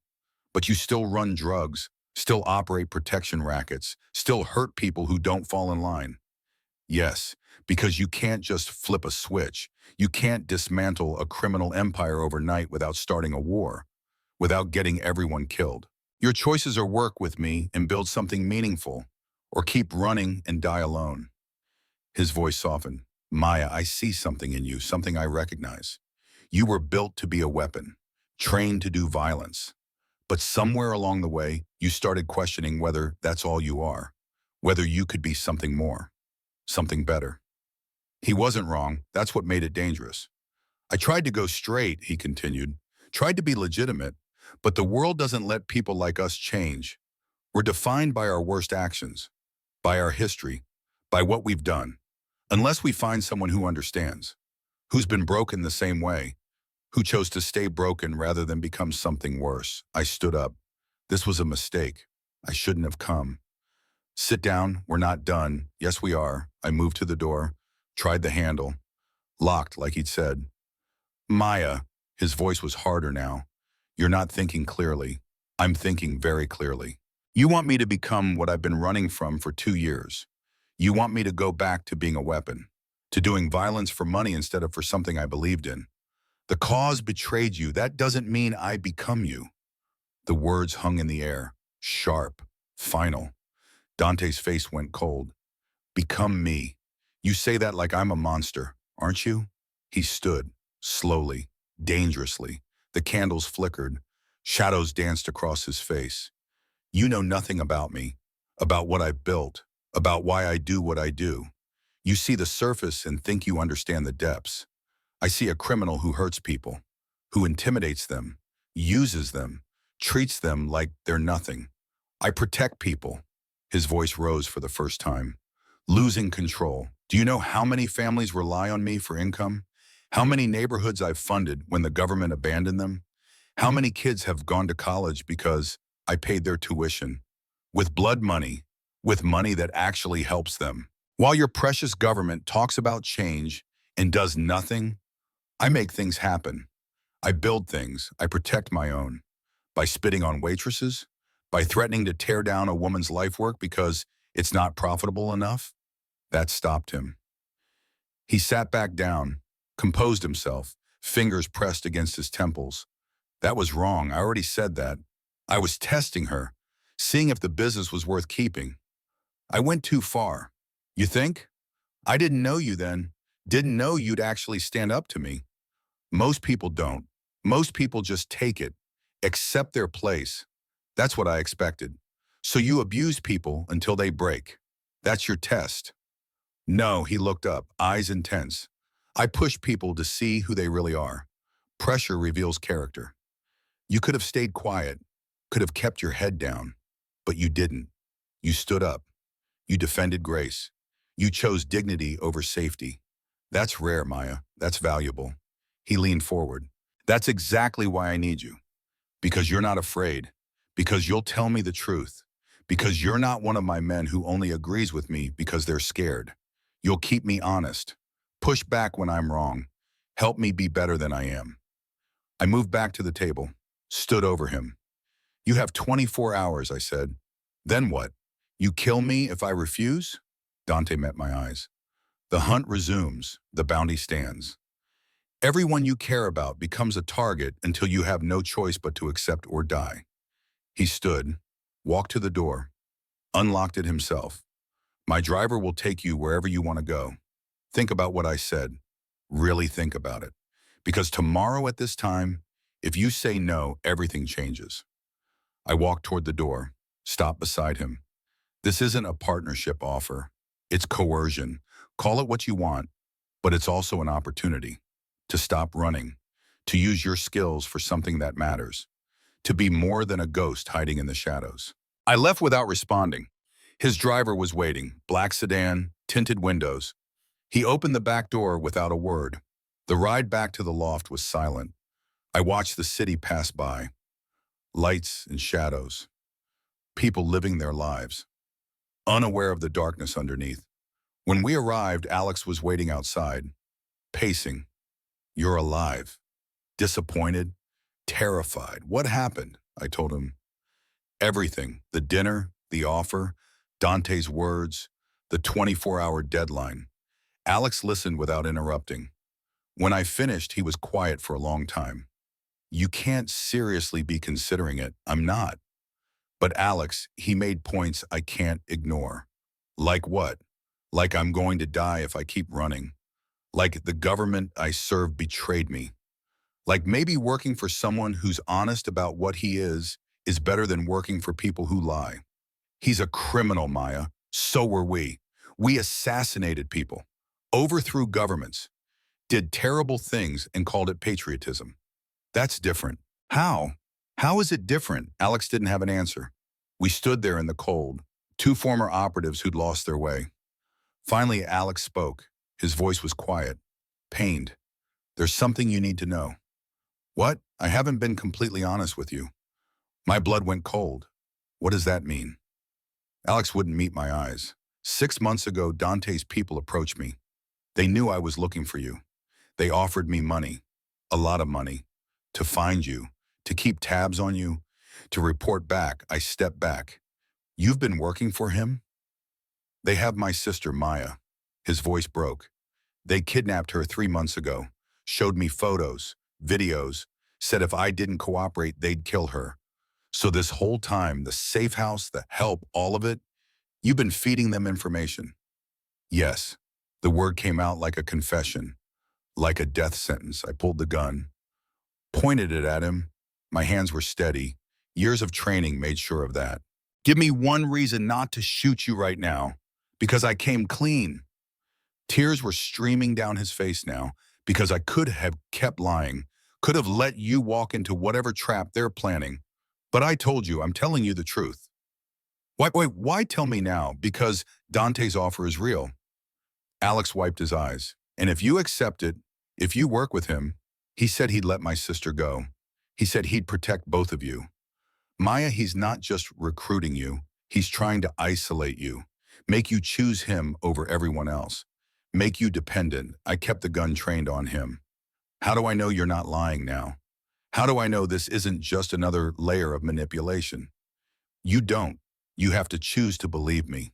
But you still run drugs, still operate protection rackets, still hurt people who don't fall in line. Yes, because you can't just flip a switch. You can't dismantle a criminal empire overnight without starting a war, without getting everyone killed. Your choices are work with me and build something meaningful, or keep running and die alone. His voice softened. Maya, I see something in you, something I recognize. You were built to be a weapon, trained to do violence. But somewhere along the way, you started questioning whether that's all you are, whether you could be something more, something better. He wasn't wrong. That's what made it dangerous. I tried to go straight, he continued, tried to be legitimate, but the world doesn't let people like us change. We're defined by our worst actions, by our history, by what we've done. Unless we find someone who understands, who's been broken the same way, who chose to stay broken rather than become something worse. I stood up. This was a mistake. I shouldn't have come. Sit down, we're not done. Yes, we are. I moved to the door, tried the handle, locked like he'd said. Maya, his voice was harder now. You're not thinking clearly. I'm thinking very clearly. You want me to become what I've been running from for 2 years. You want me to go back to being a weapon, to doing violence for money instead of for something I believed in. The cause betrayed you. That doesn't mean I become you. The words hung in the air, sharp, final. Dante's face went cold. Become me. You say that like I'm a monster, aren't you? He stood, slowly, dangerously. The candles flickered. Shadows danced across his face. You know nothing about me, about what I've built, about why I do what I do. You see the surface and think you understand the depths. I see a criminal who hurts people, who intimidates them, uses them, treats them like they're nothing. I protect people. His voice rose for the first time. Losing control. Do you know how many families rely on me for income? How many neighborhoods I've funded when the government abandoned them? How many kids have gone to college because I paid their tuition? With blood money, with money that actually helps them. While your precious government talks about change and does nothing, I make things happen. I build things. I protect my own. By spitting on waitresses, by threatening to tear down a woman's life work because it's not profitable enough. That stopped him. He sat back down, composed himself, fingers pressed against his temples. That was wrong. I already said that. I was testing her, seeing if the business was worth keeping. I went too far. You think? I didn't know you then. Didn't know you'd actually stand up to me. Most people don't. Most people just take it, accept their place. That's what I expected. So you abuse people until they break. That's your test. No, he looked up, eyes intense. I push people to see who they really are. Pressure reveals character. You could have stayed quiet, could have kept your head down, but you didn't. You stood up. You defended grace. You chose dignity over safety. That's rare, Maya. That's valuable. He leaned forward. That's exactly why I need you. Because you're not afraid. Because you'll tell me the truth. Because you're not one of my men who only agrees with me because they're scared. You'll keep me honest. Push back when I'm wrong. Help me be better than I am. I moved back to the table, stood over him. You have 24 hours, I said. Then what? You kill me if I refuse? Dante met my eyes. The hunt resumes, the bounty stands. Everyone you care about becomes a target until you have no choice but to accept or die. He stood, walked to the door, unlocked it himself. My driver will take you wherever you want to go. Think about what I said. Really think about it. Because tomorrow at this time, if you say no, everything changes. I walked toward the door, stopped beside him. This isn't a partnership offer. It's coercion. Call it what you want, but it's also an opportunity to stop running, to use your skills for something that matters, to be more than a ghost hiding in the shadows. I left without responding. His driver was waiting, black sedan, tinted windows. He opened the back door without a word. The ride back to the loft was silent. I watched the city pass by, lights and shadows, people living their lives, unaware of the darkness underneath. When we arrived, Alex was waiting outside, pacing. You're alive. Disappointed, terrified. What happened? I told him. Everything. The dinner, the offer, Dante's words, the 24-hour deadline. Alex listened without interrupting. When I finished, he was quiet for a long time. You can't seriously be considering it. I'm not. But Alex, he made points I can't ignore. Like what? Like I'm going to die if I keep running. Like the government I serve betrayed me. Like maybe working for someone who's honest about what he is better than working for people who lie. He's a criminal, Maya. So were we. We assassinated people, overthrew governments, did terrible things and called it patriotism. That's different. How? How is it different? Alex didn't have an answer. We stood there in the cold, two former operatives who'd lost their way. Finally, Alex spoke. His voice was quiet, pained. There's something you need to know. What? I haven't been completely honest with you. My blood went cold. What does that mean? Alex wouldn't meet my eyes. 6 months ago, Dante's people approached me. They knew I was looking for you. They offered me money, a lot of money, to find you, to keep tabs on you, to report back. I stepped back. You've been working for him? They have my sister, Maya. His voice broke. They kidnapped her 3 months ago, showed me photos, videos, said if I didn't cooperate, they'd kill her. So this whole time, the safe house, the help, all of it, you've been feeding them information. Yes, the word came out like a confession, like a death sentence. I pulled the gun, pointed it at him. My hands were steady. Years of training made sure of that. Give me one reason not to shoot you right now, because I came clean. Tears were streaming down his face now, because I could have kept lying, could have let you walk into whatever trap they're planning. But I told you, I'm telling you the truth. Why tell me now? Because Dante's offer is real. Alex wiped his eyes. And if you accept it, if you work with him, he said he'd let my sister go. He said he'd protect both of you. Maya, he's not just recruiting you. He's trying to isolate you, make you choose him over everyone else, make you dependent. I kept the gun trained on him. How do I know you're not lying now? How do I know this isn't just another layer of manipulation? You don't. You have to choose to believe me.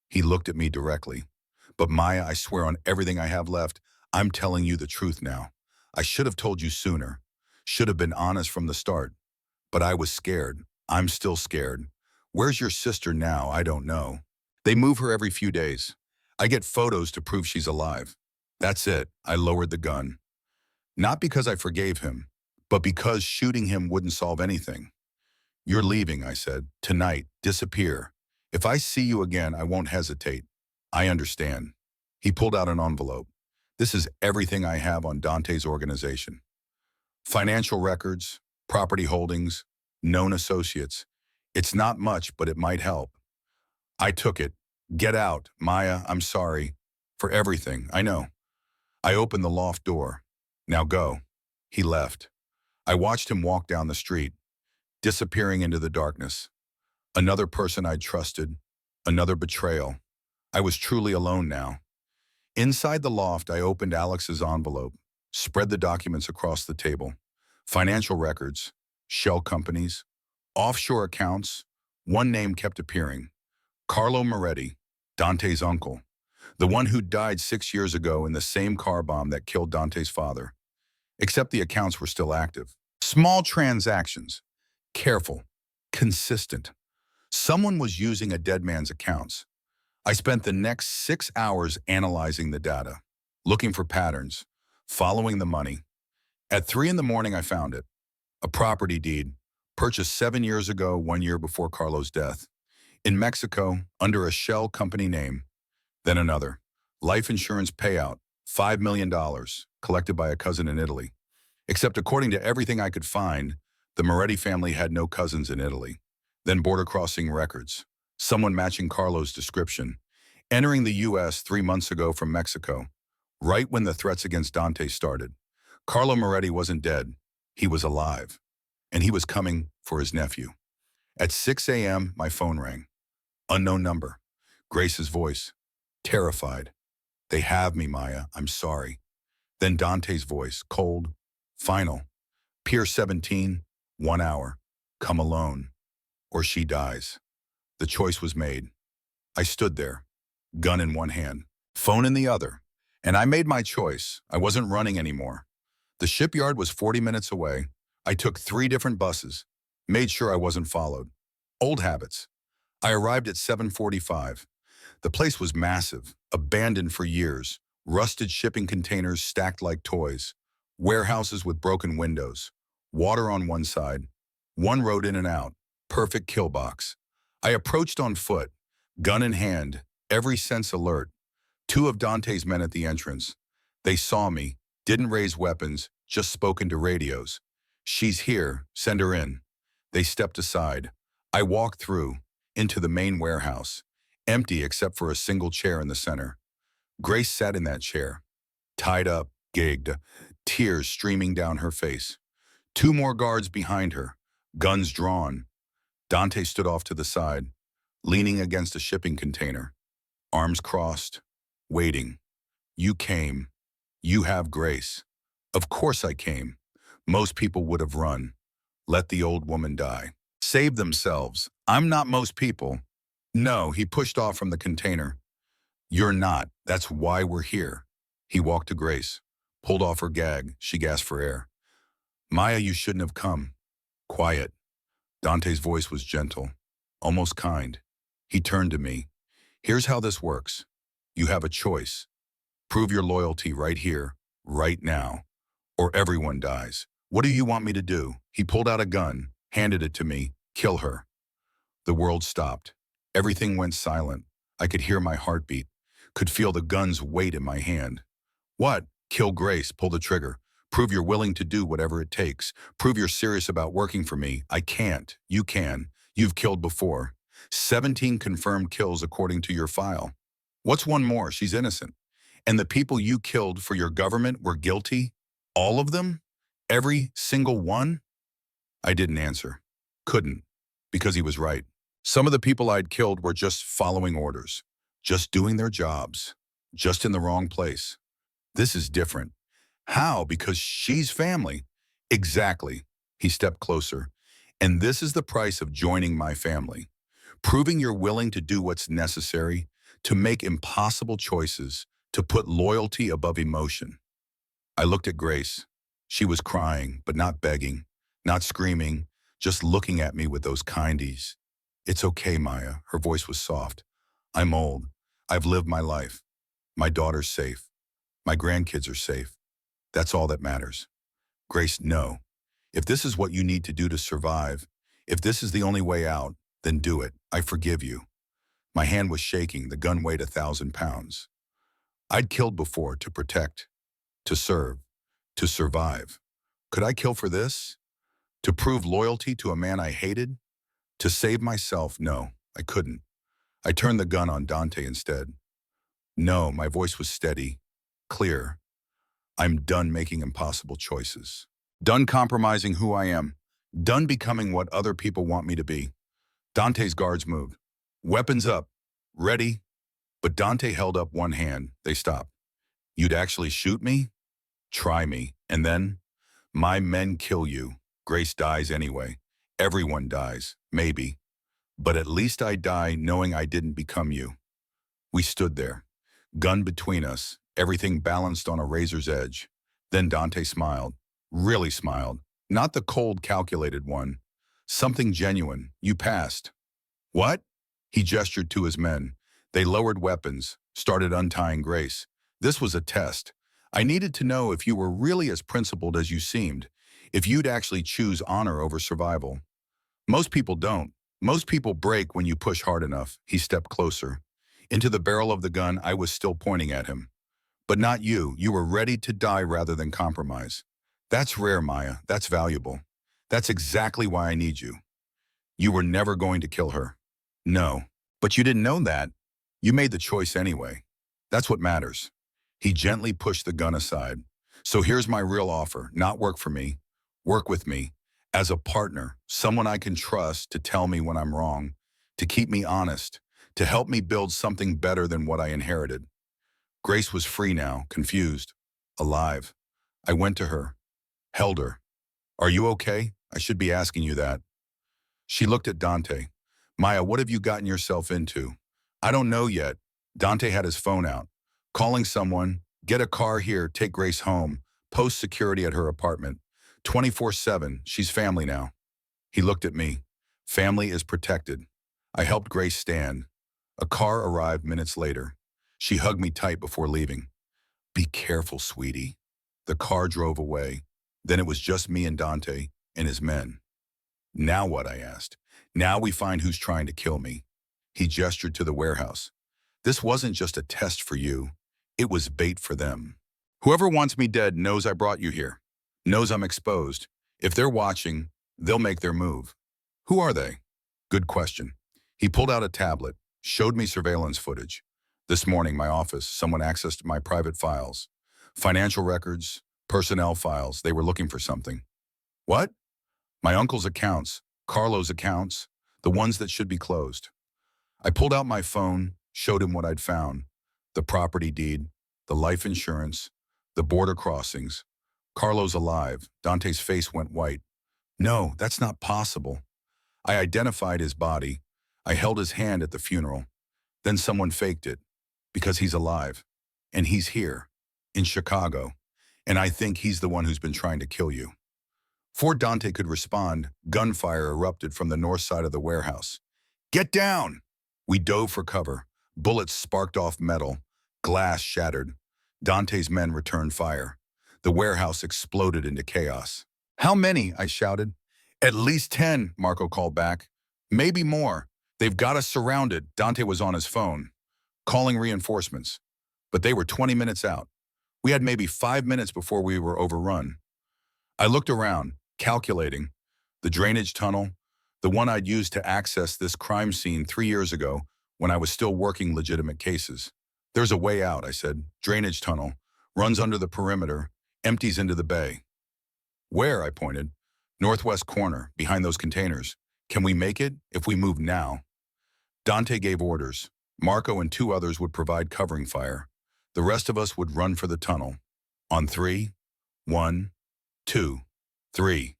He looked at me directly. But Maya, I swear on everything I have left, I'm telling you the truth now. I should have told you sooner. Should have been honest from the start. But I was scared. I'm still scared. Where's your sister now? I don't know. They move her every few days. I get photos to prove she's alive. That's it. I lowered the gun. Not because I forgave him, but because shooting him wouldn't solve anything. You're leaving, I said. Tonight. Disappear. If I see you again, I won't hesitate. I understand. He pulled out an envelope. This is everything I have on Dante's organization. Financial records, property holdings, known associates. It's not much, but it might help. I took it. Get out, Maya, I'm sorry. For everything, I know. I opened the loft door. Now go. He left. I watched him walk down the street, disappearing into the darkness. Another person I'd trusted, another betrayal. I was truly alone now. Inside the loft, I opened Alex's envelope, spread the documents across the table. Financial records, shell companies, offshore accounts. One name kept appearing. Carlo Moretti, Dante's uncle. The one who died 6 years ago in the same car bomb that killed Dante's father. Except the accounts were still active. Small transactions. Careful. Consistent. Someone was using a dead man's accounts. I spent the next 6 hours analyzing the data, looking for patterns, following the money. At 3 in the morning, I found it. A property deed, purchased 7 years ago, 1 year before Carlo's death. In Mexico, under a shell company name. Then another. Life insurance payout, $5 million, collected by a cousin in Italy. Except according to everything I could find, the Moretti family had no cousins in Italy. Then border crossing records. Someone matching Carlo's description. Entering the U.S. 3 months ago from Mexico, right when the threats against Dante started. Carlo Moretti wasn't dead. He was alive. And he was coming for his nephew. At 6 a.m., my phone rang. Unknown number. Grace's voice. Terrified. They have me, Maya. I'm sorry. Then Dante's voice, cold, final. Pier 17, 1 hour. Come alone. Or she dies. The choice was made. I stood there, gun in one hand, phone in the other. And I made my choice. I wasn't running anymore. The shipyard was 40 minutes away. I took 3 different buses, made sure I wasn't followed. Old habits. I arrived at 7:45. The place was massive, abandoned for years, rusted shipping containers stacked like toys, warehouses with broken windows, water on one side, one road in and out, perfect kill box. I approached on foot, gun in hand, every sense alert. 2 of Dante's men at the entrance. They saw me, didn't raise weapons, just spoke into radios. She's here, send her in. They stepped aside. I walked through, into the main warehouse, empty except for a single chair in the center. Grace sat in that chair, tied up, gagged, tears streaming down her face. 2 more guards behind her, guns drawn. Dante stood off to the side, leaning against a shipping container, arms crossed, waiting. You came. You have Grace. Of course I came. Most people would have run. Let the old woman die. Save themselves. I'm not most people. No, he pushed off from the container. You're not. That's why we're here. He walked to Grace, pulled off her gag. She gasped for air. Maya, you shouldn't have come. Quiet. Dante's voice was gentle, almost kind. He turned to me. Here's how this works. You have a choice. Prove your loyalty right here, right now, or everyone dies. What do you want me to do? He pulled out a gun, handed it to me. Kill her. The world stopped. Everything went silent. I could hear my heartbeat, could feel the gun's weight in my hand. What? Kill Grace, pull the trigger. Prove you're willing to do whatever it takes. Prove you're serious about working for me. I can't. You can. You've killed before. 17 confirmed kills according to your file. What's one more? She's innocent. And the people you killed for your government were guilty? All of them? Every single one? I didn't answer. Couldn't. Because he was right. Some of the people I'd killed were just following orders. Just doing their jobs. Just in the wrong place. This is different. How? Because she's family. Exactly. He stepped closer. And this is the price of joining my family. Proving you're willing to do what's necessary, to make impossible choices, to put loyalty above emotion. I looked at Grace. She was crying, but not begging, not screaming, just looking at me with those kindies. It's okay, Maya. Her voice was soft. I'm old. I've lived my life. My daughter's safe. My grandkids are safe. That's all that matters. Grace, no. If this is what you need to do to survive, if this is the only way out, then do it. I forgive you. My hand was shaking. The gun weighed 1,000 pounds. I'd killed before to protect, to serve, to survive. Could I kill for this? To prove loyalty to a man I hated? To save myself? No, I couldn't. I turned the gun on Dante instead. No, my voice was steady, clear. I'm done making impossible choices. Done compromising who I am. Done becoming what other people want me to be. Dante's guards moved. Weapons up. Ready. But Dante held up one hand. They stopped. You'd actually shoot me? Try me. And then? My men kill you. Grace dies anyway. Everyone dies. Maybe. But at least I die knowing I didn't become you. We stood there, gun between us, everything balanced on a razor's edge. Then Dante smiled. Really smiled. Not the cold, calculated one. Something genuine. You passed. What? He gestured to his men. They lowered weapons, started untying Grace. This was a test. I needed to know if you were really as principled as you seemed, if you'd actually choose honor over survival. Most people don't. Most people break when you push hard enough. He stepped closer. Into the barrel of the gun, I was still pointing at him. But not you. You were ready to die rather than compromise. That's rare, Maya. That's valuable. That's exactly why I need you. You were never going to kill her. No. But you didn't know that. You made the choice anyway. That's what matters. He gently pushed the gun aside. So here's my real offer. Not work for me. Work with me. As a partner, someone I can trust to tell me when I'm wrong, to keep me honest, to help me build something better than what I inherited. Grace was free now, confused, alive. I went to her, held her. Are you okay? I should be asking you that. She looked at Dante. Maya, what have you gotten yourself into? I don't know yet. Dante had his phone out. Calling someone, get a car here, take Grace home, post security at her apartment. 24/7, she's family now. He looked at me. Family is protected. I helped Grace stand. A car arrived minutes later. She hugged me tight before leaving. Be careful, sweetie. The car drove away. Then it was just me and Dante and his men. Now what? I asked. Now we find who's trying to kill me. He gestured to the warehouse. This wasn't just a test for you. It was bait for them. Whoever wants me dead knows I brought you here. Knows I'm exposed. If they're watching, they'll make their move. Who are they? Good question. He pulled out a tablet, showed me surveillance footage. This morning, my office, someone accessed my private files. Financial records, personnel files. They were looking for something. What? My uncle's accounts, Carlo's accounts, the ones that should be closed. I pulled out my phone, showed him what I'd found. The property deed, the life insurance, the border crossings. Carlo's alive. Dante's face went white. No, that's not possible. I identified his body. I held his hand at the funeral. Then someone faked it, because he's alive. And he's here, in Chicago. And I think he's the one who's been trying to kill you. Before Dante could respond, gunfire erupted from the north side of the warehouse. Get down! We dove for cover. Bullets sparked off metal. Glass shattered. Dante's men returned fire. The warehouse exploded into chaos. How many? I shouted. At least 10, Marco called back. Maybe more. They've got us surrounded. Dante was on his phone, calling reinforcements. But they were 20 minutes out. We had maybe 5 minutes before we were overrun. I looked around, calculating. The drainage tunnel, the one I'd used to access this crime scene 3 years ago when I was still working legitimate cases. There's a way out, I said. Drainage tunnel, runs under the perimeter, empties into the bay. Where? I pointed. Northwest corner, behind those containers. Can we make it if we move now? Dante gave orders. Marco and 2 others would provide covering fire. The rest of us would run for the tunnel. On 3, 1, 2, 3.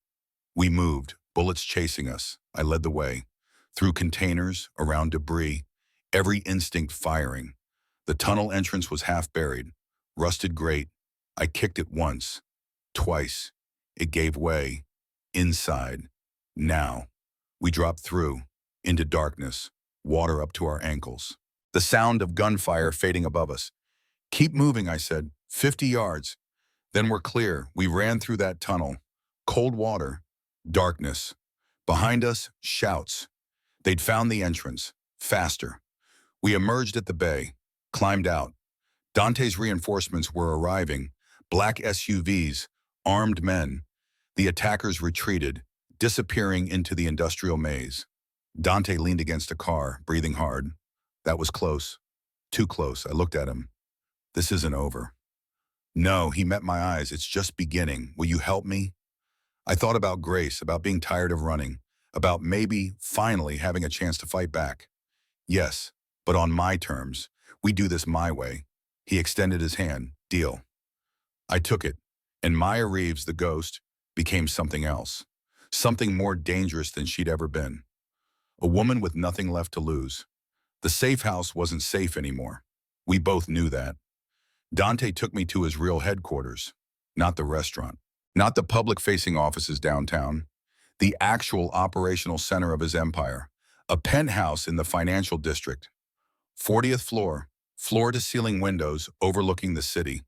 We moved, bullets chasing us. I led the way. Through containers, around debris, every instinct firing. The tunnel entrance was half buried. Rusted grate. I kicked it once. Twice. It gave way. Inside. Now. We dropped through. Into darkness. Water up to our ankles. The sound of gunfire fading above us. Keep moving, I said. 50 yards. Then we're clear. We ran through that tunnel. Cold water. Darkness. Behind us, shouts. They'd found the entrance. Faster. We emerged at the bay. Climbed out. Dante's reinforcements were arriving. Black SUVs. Armed men. The attackers retreated, disappearing into the industrial maze. Dante leaned against a car, breathing hard. That was close. Too close. I looked at him. This isn't over. No, he met my eyes. It's just beginning. Will you help me? I thought about Grace, about being tired of running, about maybe, finally, having a chance to fight back. Yes, but on my terms. We do this my way. He extended his hand. Deal. I took it, and Maya Reeves, the ghost, became something else. Something more dangerous than she'd ever been. A woman with nothing left to lose. The safe house wasn't safe anymore. We both knew that. Dante took me to his real headquarters, not the restaurant, not the public-facing offices downtown, the actual operational center of his empire, a penthouse in the financial district, 40th floor, floor-to-ceiling windows overlooking the city,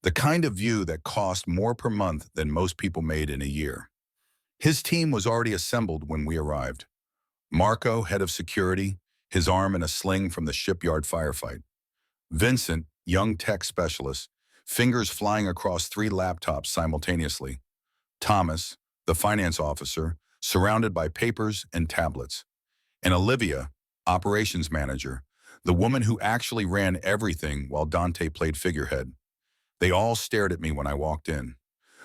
the kind of view that cost more per month than most people made in a year. His team was already assembled when we arrived. Marco, head of security, his arm in a sling from the shipyard firefight. Vincent, young tech specialist, fingers flying across 3 laptops simultaneously. Thomas, the finance officer, surrounded by papers and tablets. And Olivia, operations manager, the woman who actually ran everything while Dante played figurehead. They all stared at me when I walked in.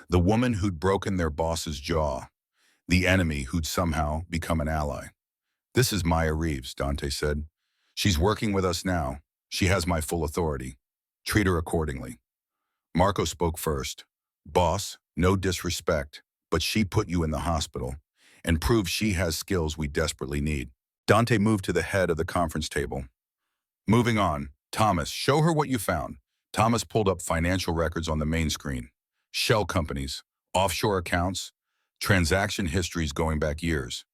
The woman who'd broken their boss's jaw. The enemy who'd somehow become an ally. This is Maya Reeves, Dante said. She's working with us now. She has my full authority. Treat her accordingly. Marco spoke first. Boss, no disrespect, but she put you in the hospital and proved she has skills we desperately need. Dante moved to the head of the conference table. Moving on, Thomas, show her what you found. Thomas pulled up financial records on the main screen. Shell companies, offshore accounts, transaction histories going back years.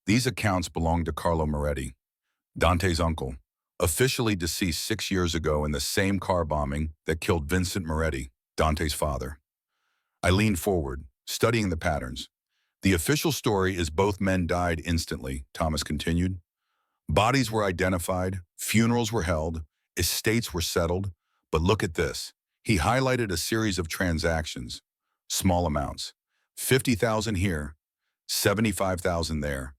These accounts belonged to Carlo Moretti, Dante's uncle, officially deceased 6 years ago in the same car bombing that killed Vincent Moretti, Dante's father. I leaned forward, studying the patterns. The official story is both men died instantly, Thomas continued. Bodies were identified, funerals were held, estates were settled, but look at this. He highlighted a series of transactions, small amounts, 50,000 here, 75,000 there.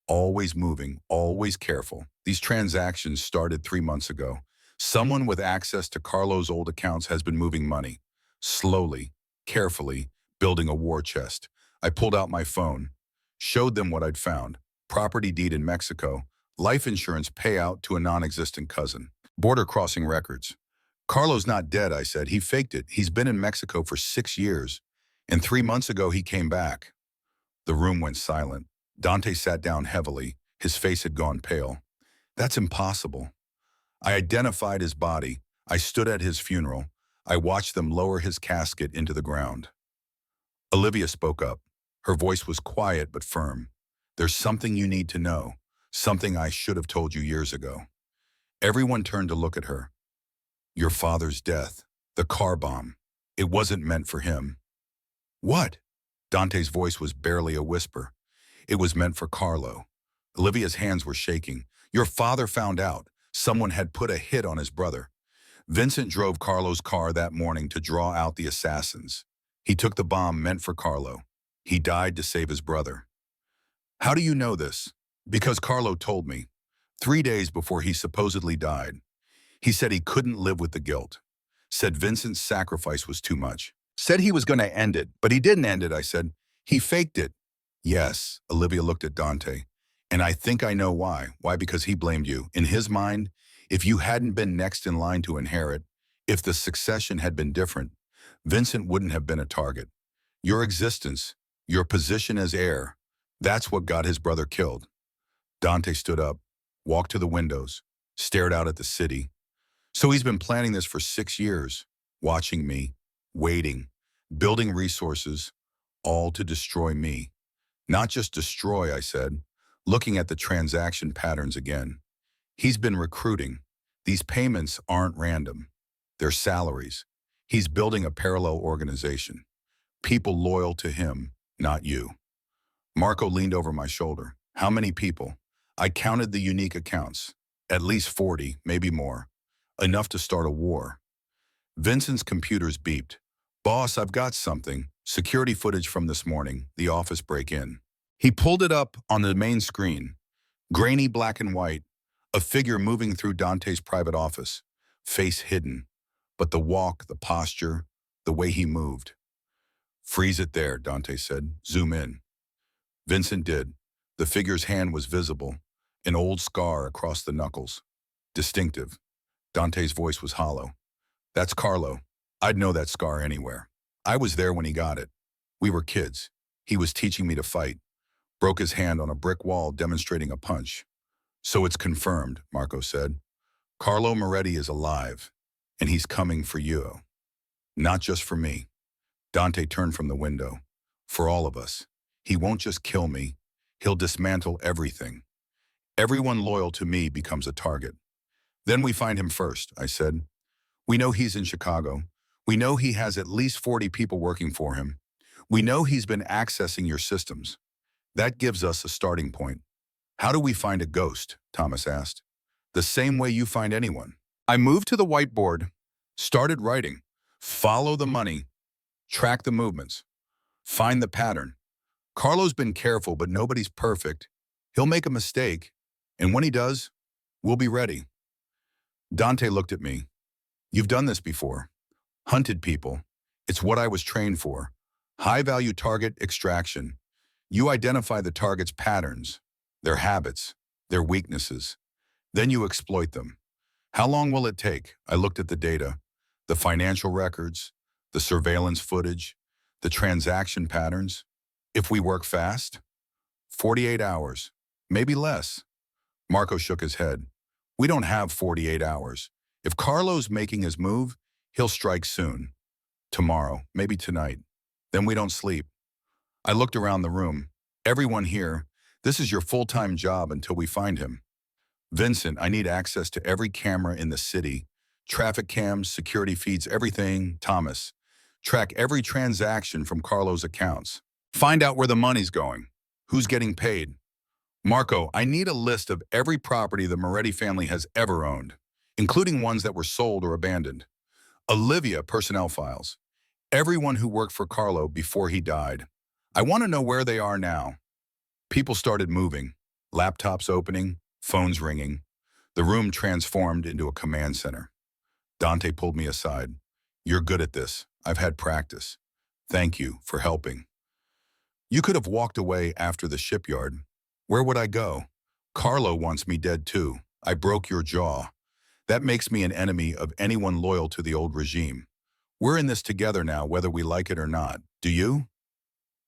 Always moving, always careful. These transactions started 3 months ago. Someone with access to Carlo's old accounts has been moving money. Slowly, carefully, building a war chest. I pulled out my phone, showed them what I'd found. Property deed in Mexico, life insurance payout to a non-existent cousin. Border crossing records. Carlo's not dead, I said. He faked it. He's been in Mexico for 6 years. And 3 months ago, he came back. The room went silent. Dante sat down heavily. His face had gone pale. That's impossible. I identified his body. I stood at his funeral. I watched them lower his casket into the ground. Olivia spoke up. Her voice was quiet but firm. There's something you need to know. Something I should have told you years ago. Everyone turned to look at her. Your father's death. The car bomb. It wasn't meant for him. What? Dante's voice was barely a whisper. It was meant for Carlo. Olivia's hands were shaking. Your father found out. Someone had put a hit on his brother. Vincent drove Carlo's car that morning to draw out the assassins. He took the bomb meant for Carlo. He died to save his brother. How do you know this? Because Carlo told me. 3 days before he supposedly died. He said he couldn't live with the guilt. Said Vincent's sacrifice was too much. Said he was going to end it, but he didn't end it, I said. He faked it. Yes, Olivia looked at Dante. And I think I know why. Why? Because he blamed you. In his mind, if you hadn't been next in line to inherit, if the succession had been different, Vincent wouldn't have been a target. Your existence, your position as heir, that's what got his brother killed. Dante stood up, walked to the windows, stared out at the city. So he's been planning this for 6 years, watching me, waiting, building resources, all to destroy me. Not just destroy, I said, looking at the transaction patterns again. He's been recruiting. These payments aren't random. They're salaries. He's building a parallel organization. People loyal to him, not you. Marco leaned over my shoulder. How many people? I counted the unique accounts. At least 40, maybe more. Enough to start a war. Vincent's computers beeped. Boss, I've got something. Security footage from this morning, the office break-in. He pulled it up on the main screen. Grainy black and white, a figure moving through Dante's private office, face hidden. But the walk, the posture, the way he moved. Freeze it there, Dante said. Zoom in. Vincent did. The figure's hand was visible, an old scar across the knuckles. Distinctive. Dante's voice was hollow. That's Carlo. I'd know that scar anywhere. I was there when he got it. We were kids. He was teaching me to fight. Broke his hand on a brick wall demonstrating a punch. So it's confirmed, Marco said. Carlo Moretti is alive, and he's coming for you. Not just for me. Dante turned from the window. For all of us. He won't just kill me. He'll dismantle everything. Everyone loyal to me becomes a target. Then we find him first, I said. We know he's in Chicago. We know he has at least 40 people working for him. We know he's been accessing your systems. That gives us a starting point. How do we find a ghost? Thomas asked. The same way you find anyone. I moved to the whiteboard, started writing. Follow the money. Track the movements. Find the pattern. Carlo's been careful, but nobody's perfect. He'll make a mistake, and when he does, we'll be ready. Dante looked at me. You've done this before. Hunted people. It's what I was trained for. High-value target extraction. You identify the target's patterns, their habits, their weaknesses. Then you exploit them. How long will it take? I looked at the data, the financial records, the surveillance footage, the transaction patterns. If we work fast, 48 hours, maybe less. Marco shook his head. We don't have 48 hours. If Carlo's making his move, he'll strike soon. Tomorrow, maybe tonight. Then we don't sleep. I looked around the room. Everyone here, this is your full-time job until we find him. Vincent, I need access to every camera in the city. Traffic cams, security feeds, everything. Thomas, track every transaction from Carlo's accounts. Find out where the money's going. Who's getting paid? Marco, I need a list of every property the Moretti family has ever owned, including ones that were sold or abandoned. Olivia, personnel files. Everyone who worked for Carlo before he died. I want to know where they are now. People started moving, laptops opening, phones ringing. The room transformed into a command center. Dante pulled me aside. You're good at this. I've had practice. Thank you for helping. You could have walked away after the shipyard. Where would I go? Carlo wants me dead too. I broke your jaw. That makes me an enemy of anyone loyal to the old regime. We're in this together now, whether we like it or not. Do you?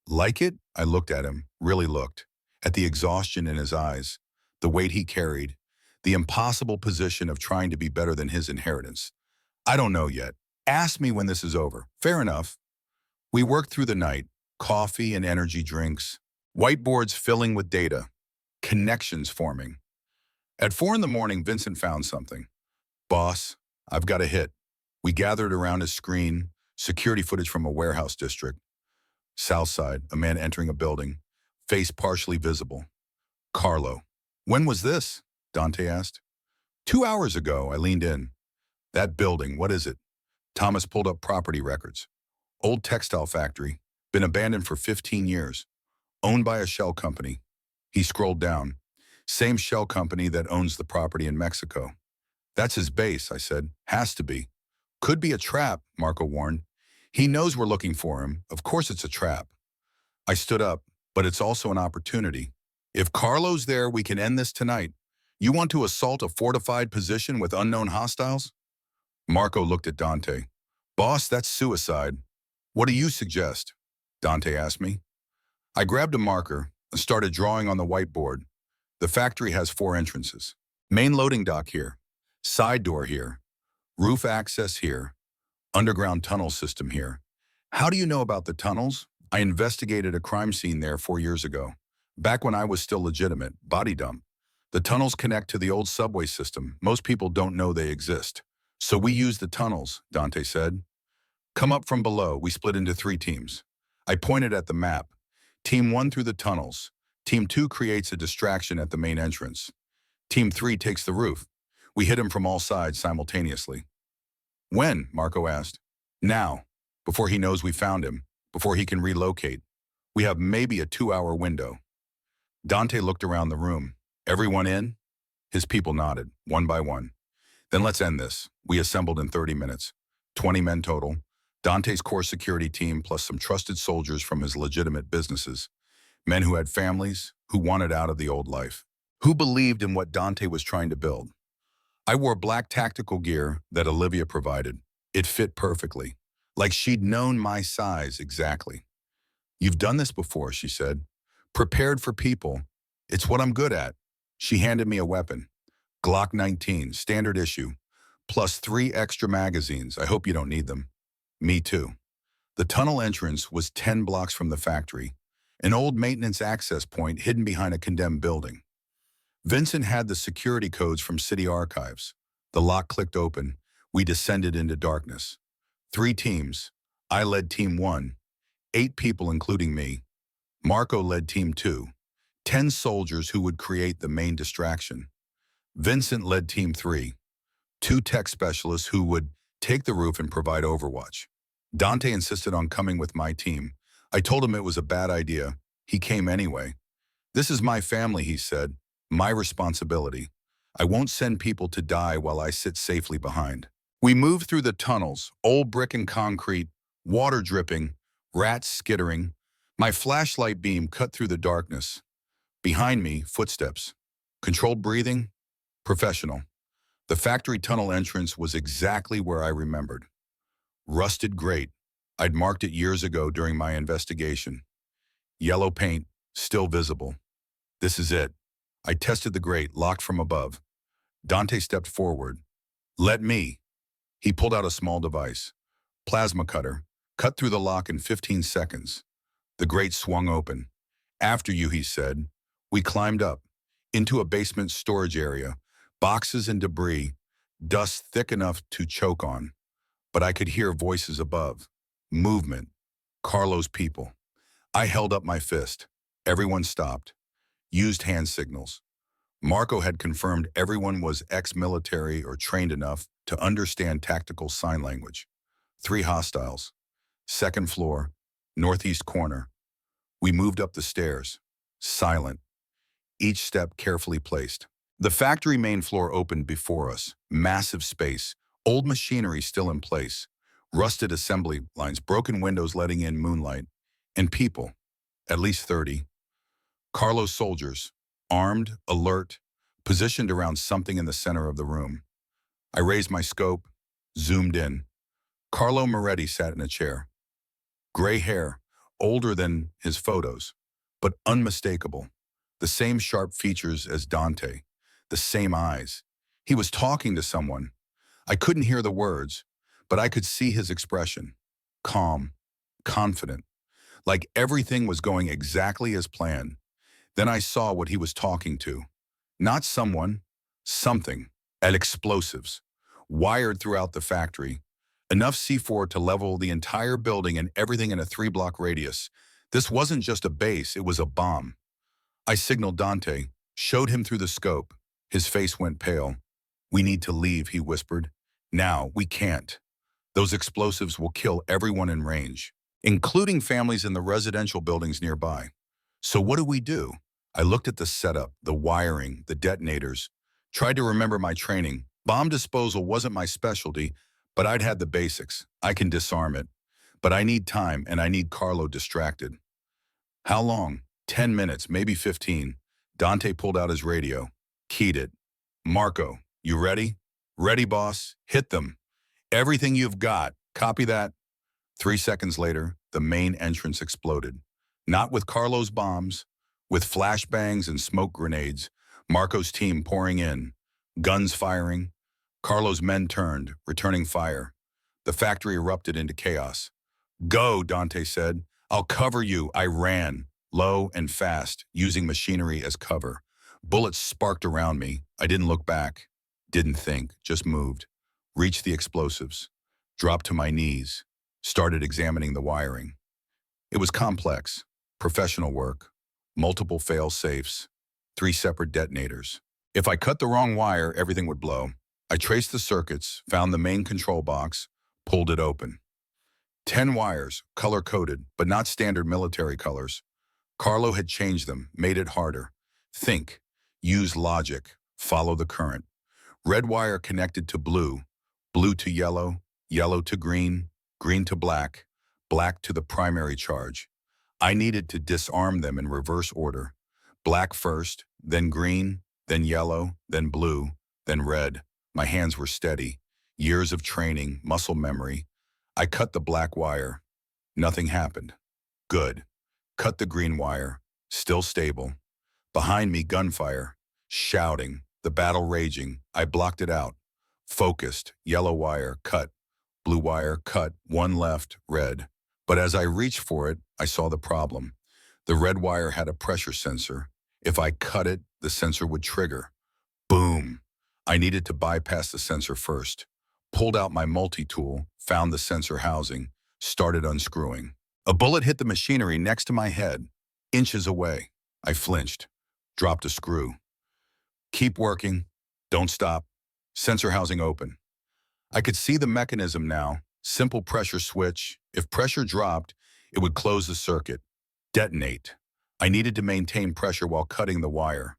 Like it? I looked at him, really looked, at the exhaustion in his eyes, the weight he carried, the impossible position of trying to be better than his inheritance. I don't know yet. Ask me when this is over. Fair enough. We worked through the night, coffee and energy drinks, whiteboards filling with data, connections forming. At 4 in the morning, Vincent found something. Boss, I've got a hit. We gathered around his screen, security footage from a warehouse district. South side, a man entering a building, face partially visible. Carlo. When was this? Dante asked. 2 hours ago, I leaned in. That building, what is it? Thomas pulled up property records. Old textile factory, been abandoned for 15 years. Owned by a shell company. He scrolled down. Same shell company that owns the property in Mexico. That's his base, I said. Has to be. Could be a trap, Marco warned. He knows we're looking for him. Of course it's a trap. I stood up, but it's also an opportunity. If Carlo's there, we can end this tonight. You want to assault a fortified position with unknown hostiles? Marco looked at Dante. Boss, that's suicide. What do you suggest? Dante asked me. I grabbed a marker and started drawing on the whiteboard. The factory has 4 entrances. Main loading dock here. Side door here. Roof access here. Underground tunnel system here. How do you know about the tunnels? I investigated a crime scene there 4 years ago. Back when I was still legitimate, body dump. The tunnels connect to the old subway system. Most people don't know they exist. So we use the tunnels, Dante said. Come up from below. We split into 3 teams. I pointed at the map. Team 1 through the tunnels. Team 2 creates a distraction at the main entrance. Team 3 takes the roof. We hit him from all sides simultaneously. When? Marco asked. Now, before he knows we found him, before he can relocate. We have maybe a 2-hour window. Dante looked around the room. Everyone in? His people nodded, one by one. Then let's end this. We assembled in 30 minutes. 20 men total. Dante's core security team plus some trusted soldiers from his legitimate businesses, men who had families, who wanted out of the old life, who believed in what Dante was trying to build. I wore black tactical gear that Olivia provided. It fit perfectly, like she'd known my size exactly. "You've done this before," she said. "Prepared for people. It's what I'm good at." She handed me a weapon. Glock 19, standard issue, plus 3 extra magazines. I hope you don't need them. Me too. The tunnel entrance was 10 blocks from the factory, an old maintenance access point hidden behind a condemned building. Vincent had the security codes from city archives. The lock clicked open. We descended into darkness. 3 teams. I led Team 1, 8 people including me. Marco led Team 2, 10 soldiers who would create the main distraction. Vincent led Team 3, 2 tech specialists who would take the roof and provide overwatch. Dante insisted on coming with my team. I told him it was a bad idea. He came anyway. "This is my family," he said. "My responsibility. I won't send people to die while I sit safely behind." We moved through the tunnels, old brick and concrete, water dripping, rats skittering. My flashlight beam cut through the darkness. Behind me, footsteps. Controlled breathing? Professional. The factory tunnel entrance was exactly where I remembered. Rusted grate. I'd marked it years ago during my investigation. Yellow paint, still visible. This is it. I tested the grate, locked from above. Dante stepped forward. "Let me." He pulled out a small device. Plasma cutter. Cut through the lock in 15 seconds. The grate swung open. "After you," he said. We climbed up, into a basement storage area. Boxes and debris, dust thick enough to choke on. But I could hear voices above. Movement. Carlo's people. I held up my fist. Everyone stopped. Used hand signals. Marco had confirmed everyone was ex-military or trained enough to understand tactical sign language. 3 hostiles. Second floor, northeast corner. We moved up the stairs. Silent. Each step carefully placed. The factory main floor opened before us. Massive space. Old machinery still in place. Rusted assembly lines, broken windows letting in moonlight. And people. At least 30. Carlo's soldiers. Armed, alert, positioned around something in the center of the room. I raised my scope, zoomed in. Carlo Moretti sat in a chair. Gray hair, older than his photos, but unmistakable. The same sharp features as Dante. The same eyes. He was talking to someone. I couldn't hear the words, but I could see his expression. Calm, confident, like everything was going exactly as planned. Then I saw what he was talking to. Not someone, something. At explosives. Wired throughout the factory. Enough C4 to level the entire building and everything in a 3-block radius. This wasn't just a base, it was a bomb. I signaled Dante, showed him through the scope. His face went pale. "We need to leave," he whispered. "Now, we can't. Those explosives will kill everyone in range, including families in the residential buildings nearby." "So what do we do?" I looked at the setup, the wiring, the detonators. Tried to remember my training. Bomb disposal wasn't my specialty, but I'd had the basics. I can disarm it. But I need time, and I need Carlo distracted. "How long?" 10 minutes, maybe 15. Dante pulled out his radio. Keyed it. "Marco, you ready?" "Ready, boss. Hit them. Everything you've got. Copy that." 3 seconds later, the main entrance exploded. Not with Carlo's bombs, with flashbangs and smoke grenades. Marco's team pouring in. Guns firing. Carlo's men turned, returning fire. The factory erupted into chaos. "Go," Dante said. "I'll cover you." I ran, low and fast, using machinery as cover. Bullets sparked around me. I didn't look back. Didn't think, just moved. Reached the explosives. Dropped to my knees. Started examining the wiring. It was complex. Professional work. Multiple fail-safes. 3 separate detonators. If I cut the wrong wire, everything would blow. I traced the circuits, found the main control box, pulled it open. 10 wires, color-coded, but not standard military colors. Carlo had changed them, made it harder. Think, use logic, follow the current. Red wire connected to blue, blue to yellow, yellow to green. green to black, black to the primary charge. I needed to disarm them in reverse order. Black first, then green, then yellow, then blue, then red. My hands were steady. Years of training, muscle memory. I cut the black wire. Nothing happened. Good. Cut the green wire. Still stable. Behind me, gunfire. Shouting. The battle raging. I blocked it out. Focused. Yellow wire. Cut. Blue wire. Cut. One left. Red. But as I reached for it, I saw the problem. The red wire had a pressure sensor. If I cut it, the sensor would trigger. Boom. I needed to bypass the sensor first. Pulled out my multi-tool, found the sensor housing, started unscrewing. A bullet hit the machinery next to my head, inches away. I flinched, dropped a screw. Keep working. Don't stop. Sensor housing open. I could see the mechanism now. Simple pressure switch. If pressure dropped, it would close the circuit. Detonate. I needed to maintain pressure while cutting the wire.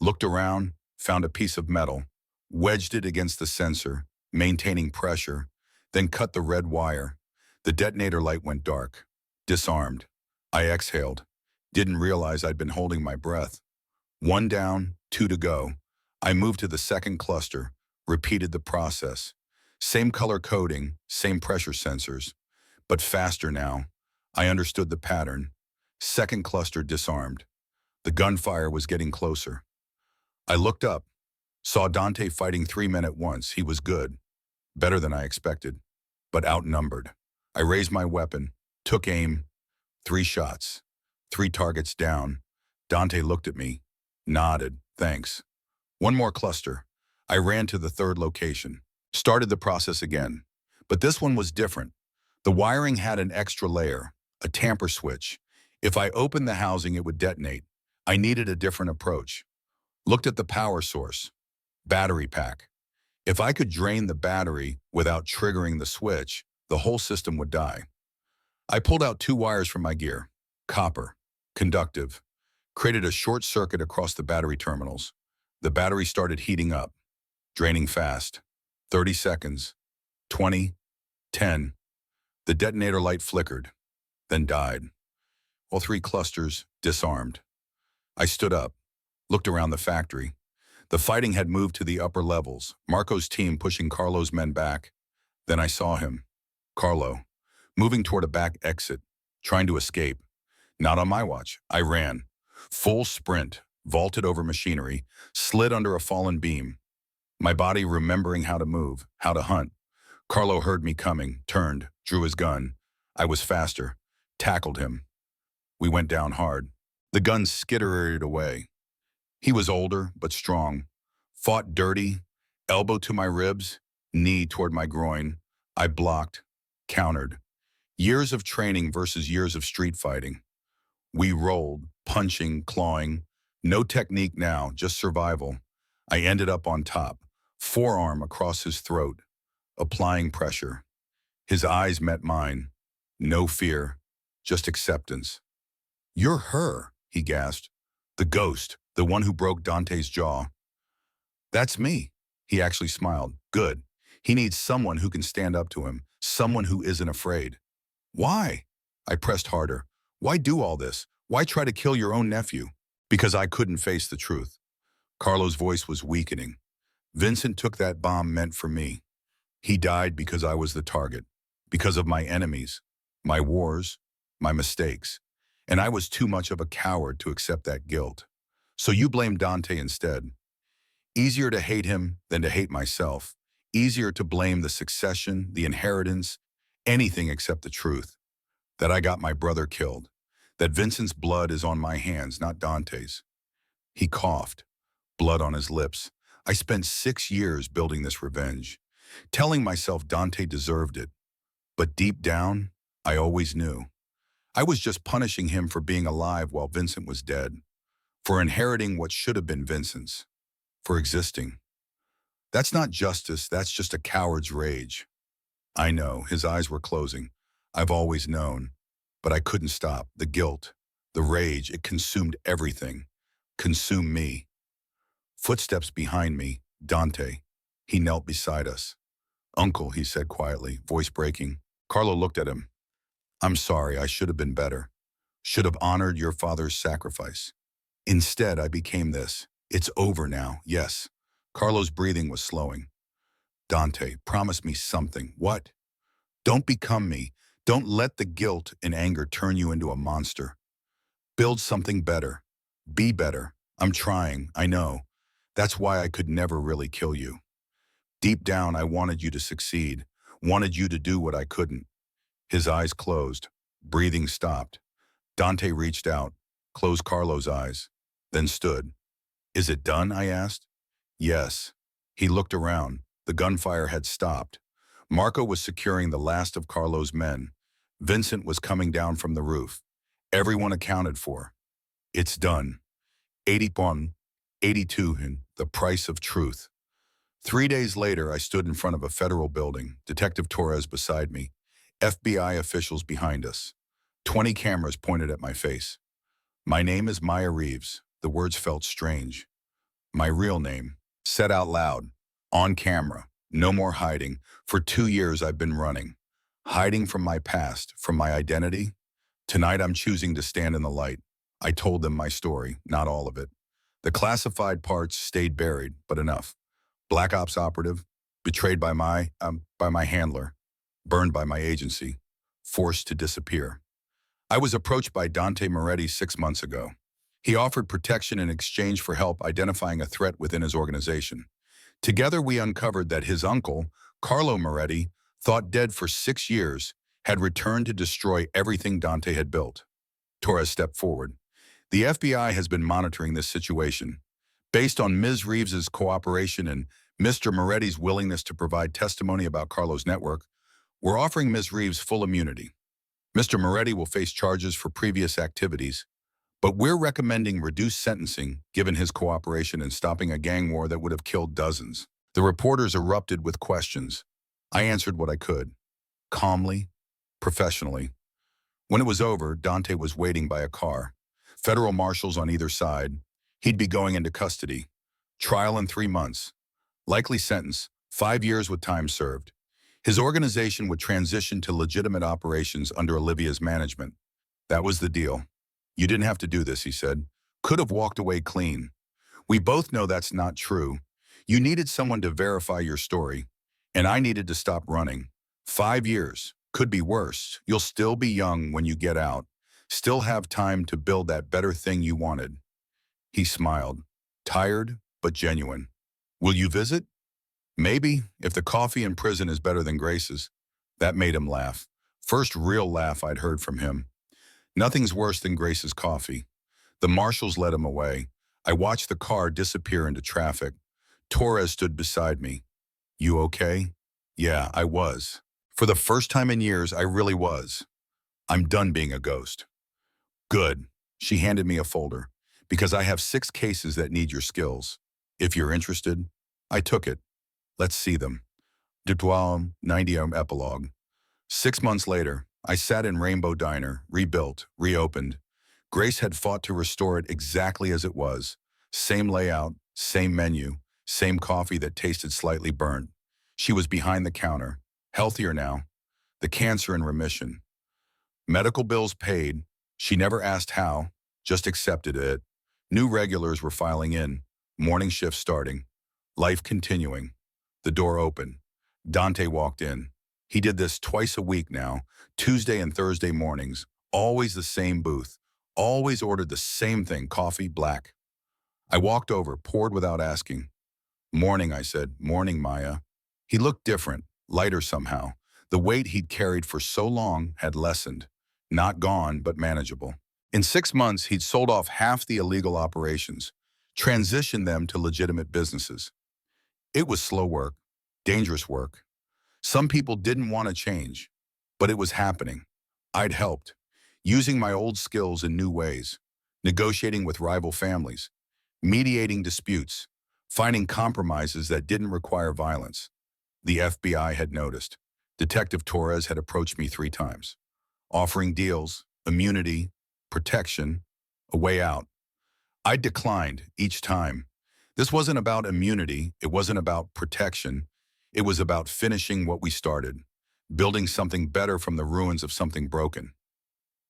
Looked around, found a piece of metal, wedged it against the sensor, maintaining pressure, then cut the red wire. The detonator light went dark. Disarmed. I exhaled. Didn't realize I'd been holding my breath. One down, two to go. I moved to the second cluster, repeated the process. Same color coding, same pressure sensors, but faster now. I understood the pattern. Second cluster disarmed. The gunfire was getting closer. I looked up, saw Dante fighting 3 men at once. He was good, better than I expected, but outnumbered. I raised my weapon, took aim, 3 shots, 3 targets down. Dante looked at me, nodded, thanks. One more cluster. I ran to the third location, started the process again, but this one was different. The wiring had an extra layer, a tamper switch. If I opened the housing, it would detonate. I needed a different approach. Looked at the power source, battery pack. If I could drain the battery without triggering the switch, the whole system would die. I pulled out 2 wires from my gear, copper, conductive, created a short circuit across the battery terminals. The battery started heating up, draining fast. 30 seconds, 20, 10. The detonator light flickered, then died. All 3 clusters disarmed. I stood up, looked around the factory. The fighting had moved to the upper levels, Marco's team pushing Carlo's men back. Then I saw him, Carlo, moving toward a back exit, trying to escape. Not on my watch. I ran. Full sprint, vaulted over machinery, slid under a fallen beam. My body remembering how to move, how to hunt. Carlo heard me coming, turned, drew his gun. I was faster, tackled him. We went down hard. The gun skittered away. He was older, but strong. Fought dirty, elbow to my ribs, knee toward my groin. I blocked, countered. Years of training versus years of street fighting. We rolled, punching, clawing. No technique now, just survival. I ended up on top, forearm across his throat, applying pressure. His eyes met mine. No fear, just acceptance. "You're her," he gasped. "The ghost, the one who broke Dante's jaw." "That's me." He actually smiled. "Good. He needs someone who can stand up to him, someone who isn't afraid." "Why?" I pressed harder. "Why do all this? Why try to kill your own nephew?" Because I couldn't face the truth. Carlo's voice was weakening. Vincent took that bomb meant for me. He died because I was the target, because of my enemies, my wars, my mistakes. And I was too much of a coward to accept that guilt. So you blame Dante instead. Easier to hate him than to hate myself. Easier to blame the succession, the inheritance, anything except the truth. That I got my brother killed. That Vincent's blood is on my hands, not Dante's. He coughed, blood on his lips. I spent 6 years building this revenge, telling myself Dante deserved it. But deep down, I always knew. I was just punishing him for being alive while Vincent was dead, for inheriting what should have been Vincent's, for existing. That's not justice, that's just a coward's rage. I know, his eyes were closing. I've always known, but I couldn't stop. The guilt, the rage, it consumed everything, consumed me. Footsteps behind me, Dante. He knelt beside us. "Uncle," he said quietly, voice breaking. Carlo looked at him. I'm sorry, I should have been better. Should have honored your father's sacrifice. Instead, I became this. It's over now, yes. Carlo's breathing was slowing. Dante, promise me something. What? Don't become me. Don't let the guilt and anger turn you into a monster. Build something better. Be better. I'm trying, I know. That's why I could never really kill you. Deep down, I wanted you to succeed, wanted you to do what I couldn't. His eyes closed. Breathing stopped. Dante reached out, closed Carlo's eyes, then stood. Is it done? I asked. Yes. He looked around. The gunfire had stopped. Marco was securing the last of Carlo's men. Vincent was coming down from the roof. Everyone accounted for. It's done. 81, 82, and the price of truth. 3 days later, I stood in front of a federal building, Detective Torres beside me, FBI officials behind us. 20 cameras pointed at my face. My name is Maya Reeves. The words felt strange. My real name, said out loud, on camera, no more hiding. For 2 years I've been running, hiding from my past, from my identity. Tonight I'm choosing to stand in the light. I told them my story, not all of it. The classified parts stayed buried, but enough. Black Ops operative, betrayed by my handler, burned by my agency, forced to disappear. I was approached by Dante Moretti 6 months ago. He offered protection in exchange for help identifying a threat within his organization. Together we uncovered that his uncle, Carlo Moretti, thought dead for 6 years, had returned to destroy everything Dante had built. Torres stepped forward. The FBI has been monitoring this situation. Based on Ms. Reeves's cooperation and Mr. Moretti's willingness to provide testimony about Carlo's network, we're offering Ms. Reeves full immunity. Mr. Moretti will face charges for previous activities, but we're recommending reduced sentencing given his cooperation in stopping a gang war that would have killed dozens. The reporters erupted with questions. I answered what I could, calmly, professionally. When it was over, Dante was waiting by a car. Federal marshals on either side. He'd be going into custody. Trial in 3 months. Likely sentence, 5 years with time served. His organization would transition to legitimate operations under Olivia's management. That was the deal. You didn't have to do this, he said. Could have walked away clean. We both know that's not true. You needed someone to verify your story, and I needed to stop running. 5 years. Could be worse. You'll still be young when you get out. Still have time to build that better thing you wanted. He smiled. Tired, but genuine. Will you visit? Maybe, if the coffee in prison is better than Grace's. That made him laugh. First real laugh I'd heard from him. Nothing's worse than Grace's coffee. The marshals led him away. I watched the car disappear into traffic. Torres stood beside me. You okay? Yeah, I was. For the first time in years, I really was. I'm done being a ghost. Good. She handed me a folder. Because I have 6 cases that need your skills. If you're interested. I took it. Let's see them. Detoile 90 epilogue. 6 months later, I sat in Rainbow Diner, rebuilt, reopened. Grace had fought to restore it exactly as it was. Same layout, same menu, same coffee that tasted slightly burnt. She was behind the counter, healthier now, the cancer in remission. Medical bills paid. She never asked how, just accepted it. New regulars were filing in, morning shift starting, life continuing. The door opened. Dante walked in. He did this twice a week now, Tuesday and Thursday mornings, always the same booth, always ordered the same thing, coffee, black. I walked over, poured without asking. Morning, I said, morning, Maya. He looked different, lighter somehow. The weight he'd carried for so long had lessened. Not gone, but manageable. In 6 months, he'd sold off half the illegal operations, transitioned them to legitimate businesses. It was slow work, dangerous work. Some people didn't want to change, but it was happening. I'd helped, using my old skills in new ways, negotiating with rival families, mediating disputes, finding compromises that didn't require violence. The FBI had noticed. Detective Torres had approached me 3 times, offering deals, immunity, protection, a way out. I declined each time. This wasn't about immunity. It wasn't about protection. It was about finishing what we started. Building something better from the ruins of something broken.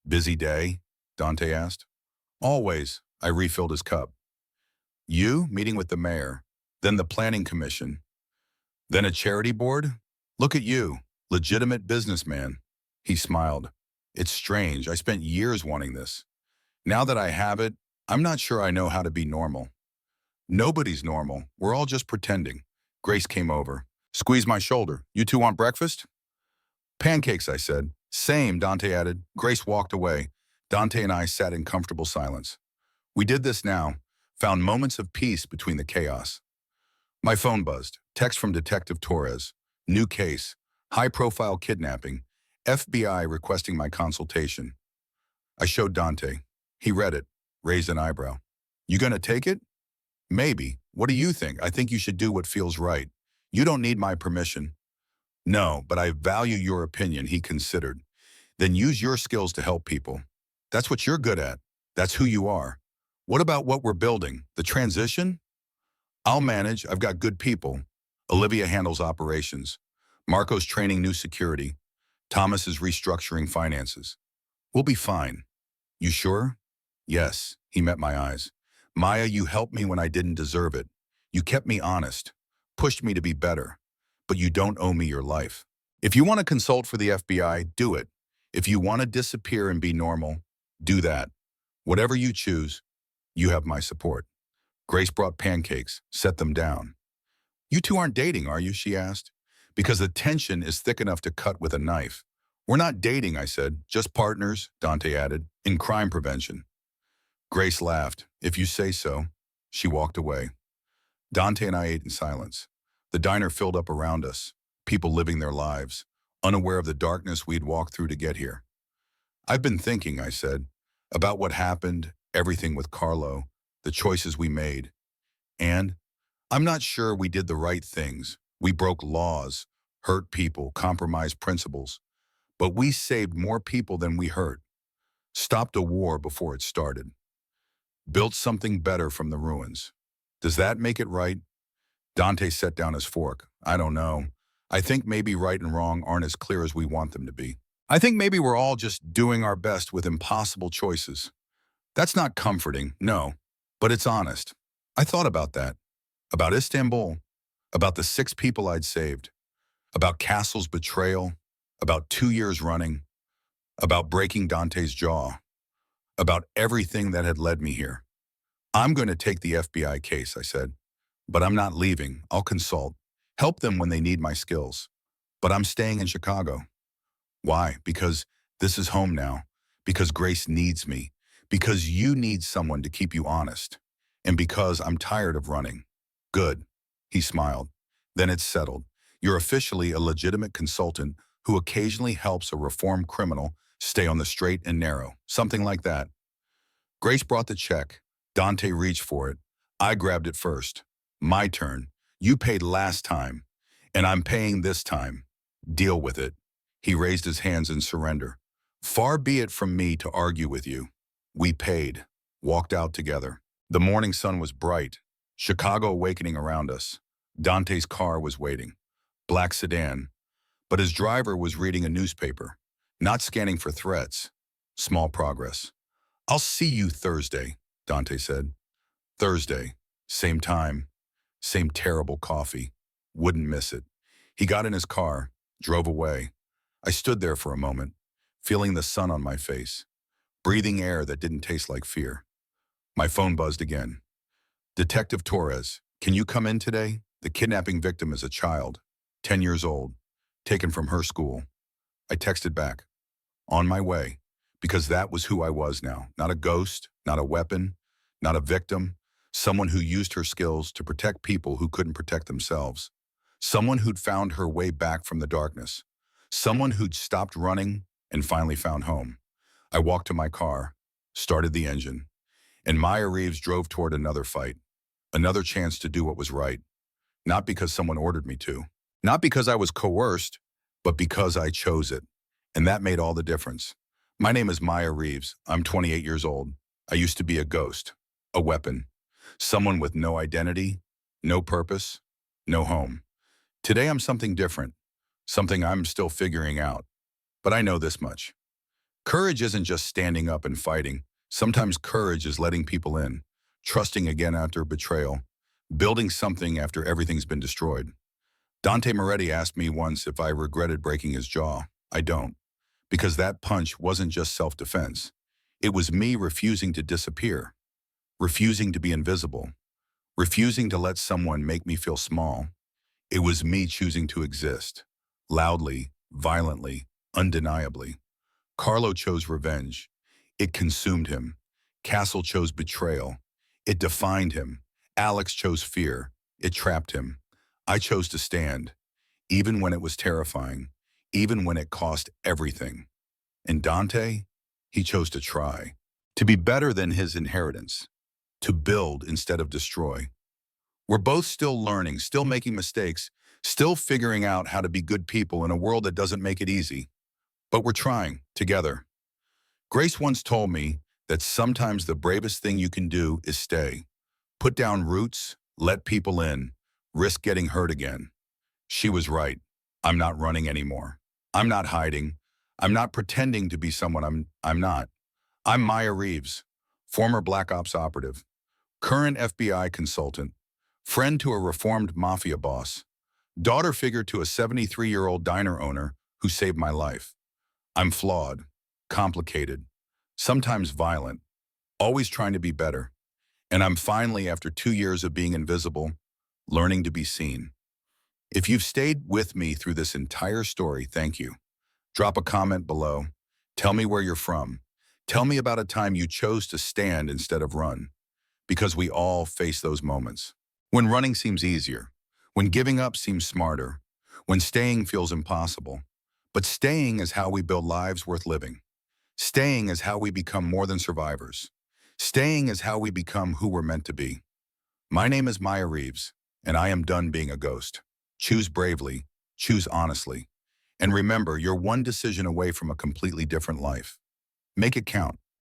Busy day? Dante asked. Always, I refilled his cup. You, meeting with the mayor, then the planning commission, then a charity board? Look at you, legitimate businessman. He smiled. It's strange, I spent years wanting this. Now that I have it, I'm not sure I know how to be normal. Nobody's normal, we're all just pretending. Grace came over. Squeezed my shoulder. You two want breakfast? Pancakes, I said. Same, Dante added. Grace walked away. Dante and I sat in comfortable silence. We did this now, found moments of peace between the chaos. My phone buzzed. Text from Detective Torres. New case. High-profile kidnapping. FBI requesting my consultation. I showed Dante. He read it, raised an eyebrow. You gonna take it? Maybe. What do you think? I think you should do what feels right. You don't need my permission. No, but I value your opinion, he considered. Then use your skills to help people. That's what you're good at. That's who you are. What about what we're building? The transition? I'll manage. I've got good people. Olivia handles operations. Marco's training new security. Thomas is restructuring finances. We'll be fine. You sure? Yes, he met my eyes. Maya, you helped me when I didn't deserve it. You kept me honest, pushed me to be better. But you don't owe me your life. If you want to consult for the FBI, do it. If you want to disappear and be normal, do that. Whatever you choose, you have my support. Grace brought pancakes, set them down. You two aren't dating, are you? She asked. Because the tension is thick enough to cut with a knife. We're not dating, I said. Just partners, Dante added, in crime prevention. Grace laughed. If you say so. She walked away. Dante and I ate in silence. The diner filled up around us, people living their lives, unaware of the darkness we'd walked through to get here. I've been thinking, I said, about what happened, everything with Carlo, the choices we made. And I'm not sure we did the right things. We broke laws, hurt people, compromised principles. But we saved more people than we hurt. Stopped a war before it started. Built something better from the ruins. Does that make it right? Dante set down his fork. I don't know. I think maybe right and wrong aren't as clear as we want them to be. I think maybe we're all just doing our best with impossible choices. That's not comforting, no, but it's honest. I thought about that. About Istanbul. About the 6 people I'd saved. About Castle's betrayal. About 2 years running. About breaking Dante's jaw. About everything that had led me here. I'm going to take the FBI case, I said. But I'm not leaving. I'll consult. Help them when they need my skills. But I'm staying in Chicago. Why? Because this is home now. Because Grace needs me. Because you need someone to keep you honest. And because I'm tired of running. Good. He smiled. Then it's settled. You're officially a legitimate consultant who occasionally helps a reformed criminal stay on the straight and narrow. Something like that. Grace brought the check. Dante reached for it. I grabbed it first. My turn. You paid last time. And I'm paying this time. Deal with it. He raised his hands in surrender. Far be it from me to argue with you. We paid. Walked out together. The morning sun was bright. Chicago awakening around us. Dante's car was waiting. Black sedan. But his driver was reading a newspaper. Not scanning for threats. Small progress. I'll see you Thursday, Dante said. Thursday. Same time. Same terrible coffee. Wouldn't miss it. He got in his car, drove away. I stood there for a moment, feeling the sun on my face, breathing air that didn't taste like fear. My phone buzzed again. Detective Torres, can you come in today? The kidnapping victim is a child, 10 years old, taken from her school. I texted back, on my way, because that was who I was now. Not a ghost, not a weapon, not a victim, someone who used her skills to protect people who couldn't protect themselves. Someone who'd found her way back from the darkness. Someone who'd stopped running and finally found home. I walked to my car, started the engine, and Maya Reeves drove toward another fight, another chance to do what was right. Not because someone ordered me to, not because I was coerced, but because I chose it. And that made all the difference. My name is Maya Reeves. I'm 28 years old. I used to be a ghost, a weapon, someone with no identity, no purpose, no home. Today I'm something different, something I'm still figuring out. But I know this much. Courage isn't just standing up and fighting. Sometimes courage is letting people in, trusting again after betrayal, building something after everything's been destroyed. Dante Moretti asked me once if I regretted breaking his jaw. I don't, because that punch wasn't just self-defense. It was me refusing to disappear, refusing to be invisible, refusing to let someone make me feel small. It was me choosing to exist, loudly, violently, undeniably. Carlo chose revenge. It consumed him. Castle chose betrayal. It defined him. Alex chose fear. It trapped him. I chose to stand, even when it was terrifying, even when it cost everything. And Dante, he chose to try, to be better than his inheritance, to build instead of destroy. We're both still learning, still making mistakes, still figuring out how to be good people in a world that doesn't make it easy. But we're trying, together. Grace once told me that sometimes the bravest thing you can do is stay. Put down roots, let people in, risk getting hurt again. She was right. I'm not running anymore. I'm not hiding. I'm not pretending to be someone I'm not. I'm Maya Reeves, former Black Ops operative, current FBI consultant, friend to a reformed Mafia boss, daughter figure to a 73-year-old diner owner who saved my life. I'm flawed, complicated, sometimes violent, always trying to be better. And I'm finally, after 2 years of being invisible, learning to be seen. If you've stayed with me through this entire story, thank you. Drop a comment below. Tell me where you're from. Tell me about a time you chose to stand instead of run, because we all face those moments. When running seems easier, when giving up seems smarter, when staying feels impossible. But staying is how we build lives worth living. Staying is how we become more than survivors. Staying is how we become who we're meant to be. My name is Maya Reeves, and I am done being a ghost. Choose bravely, choose honestly, and remember, you're one decision away from a completely different life. Make it count.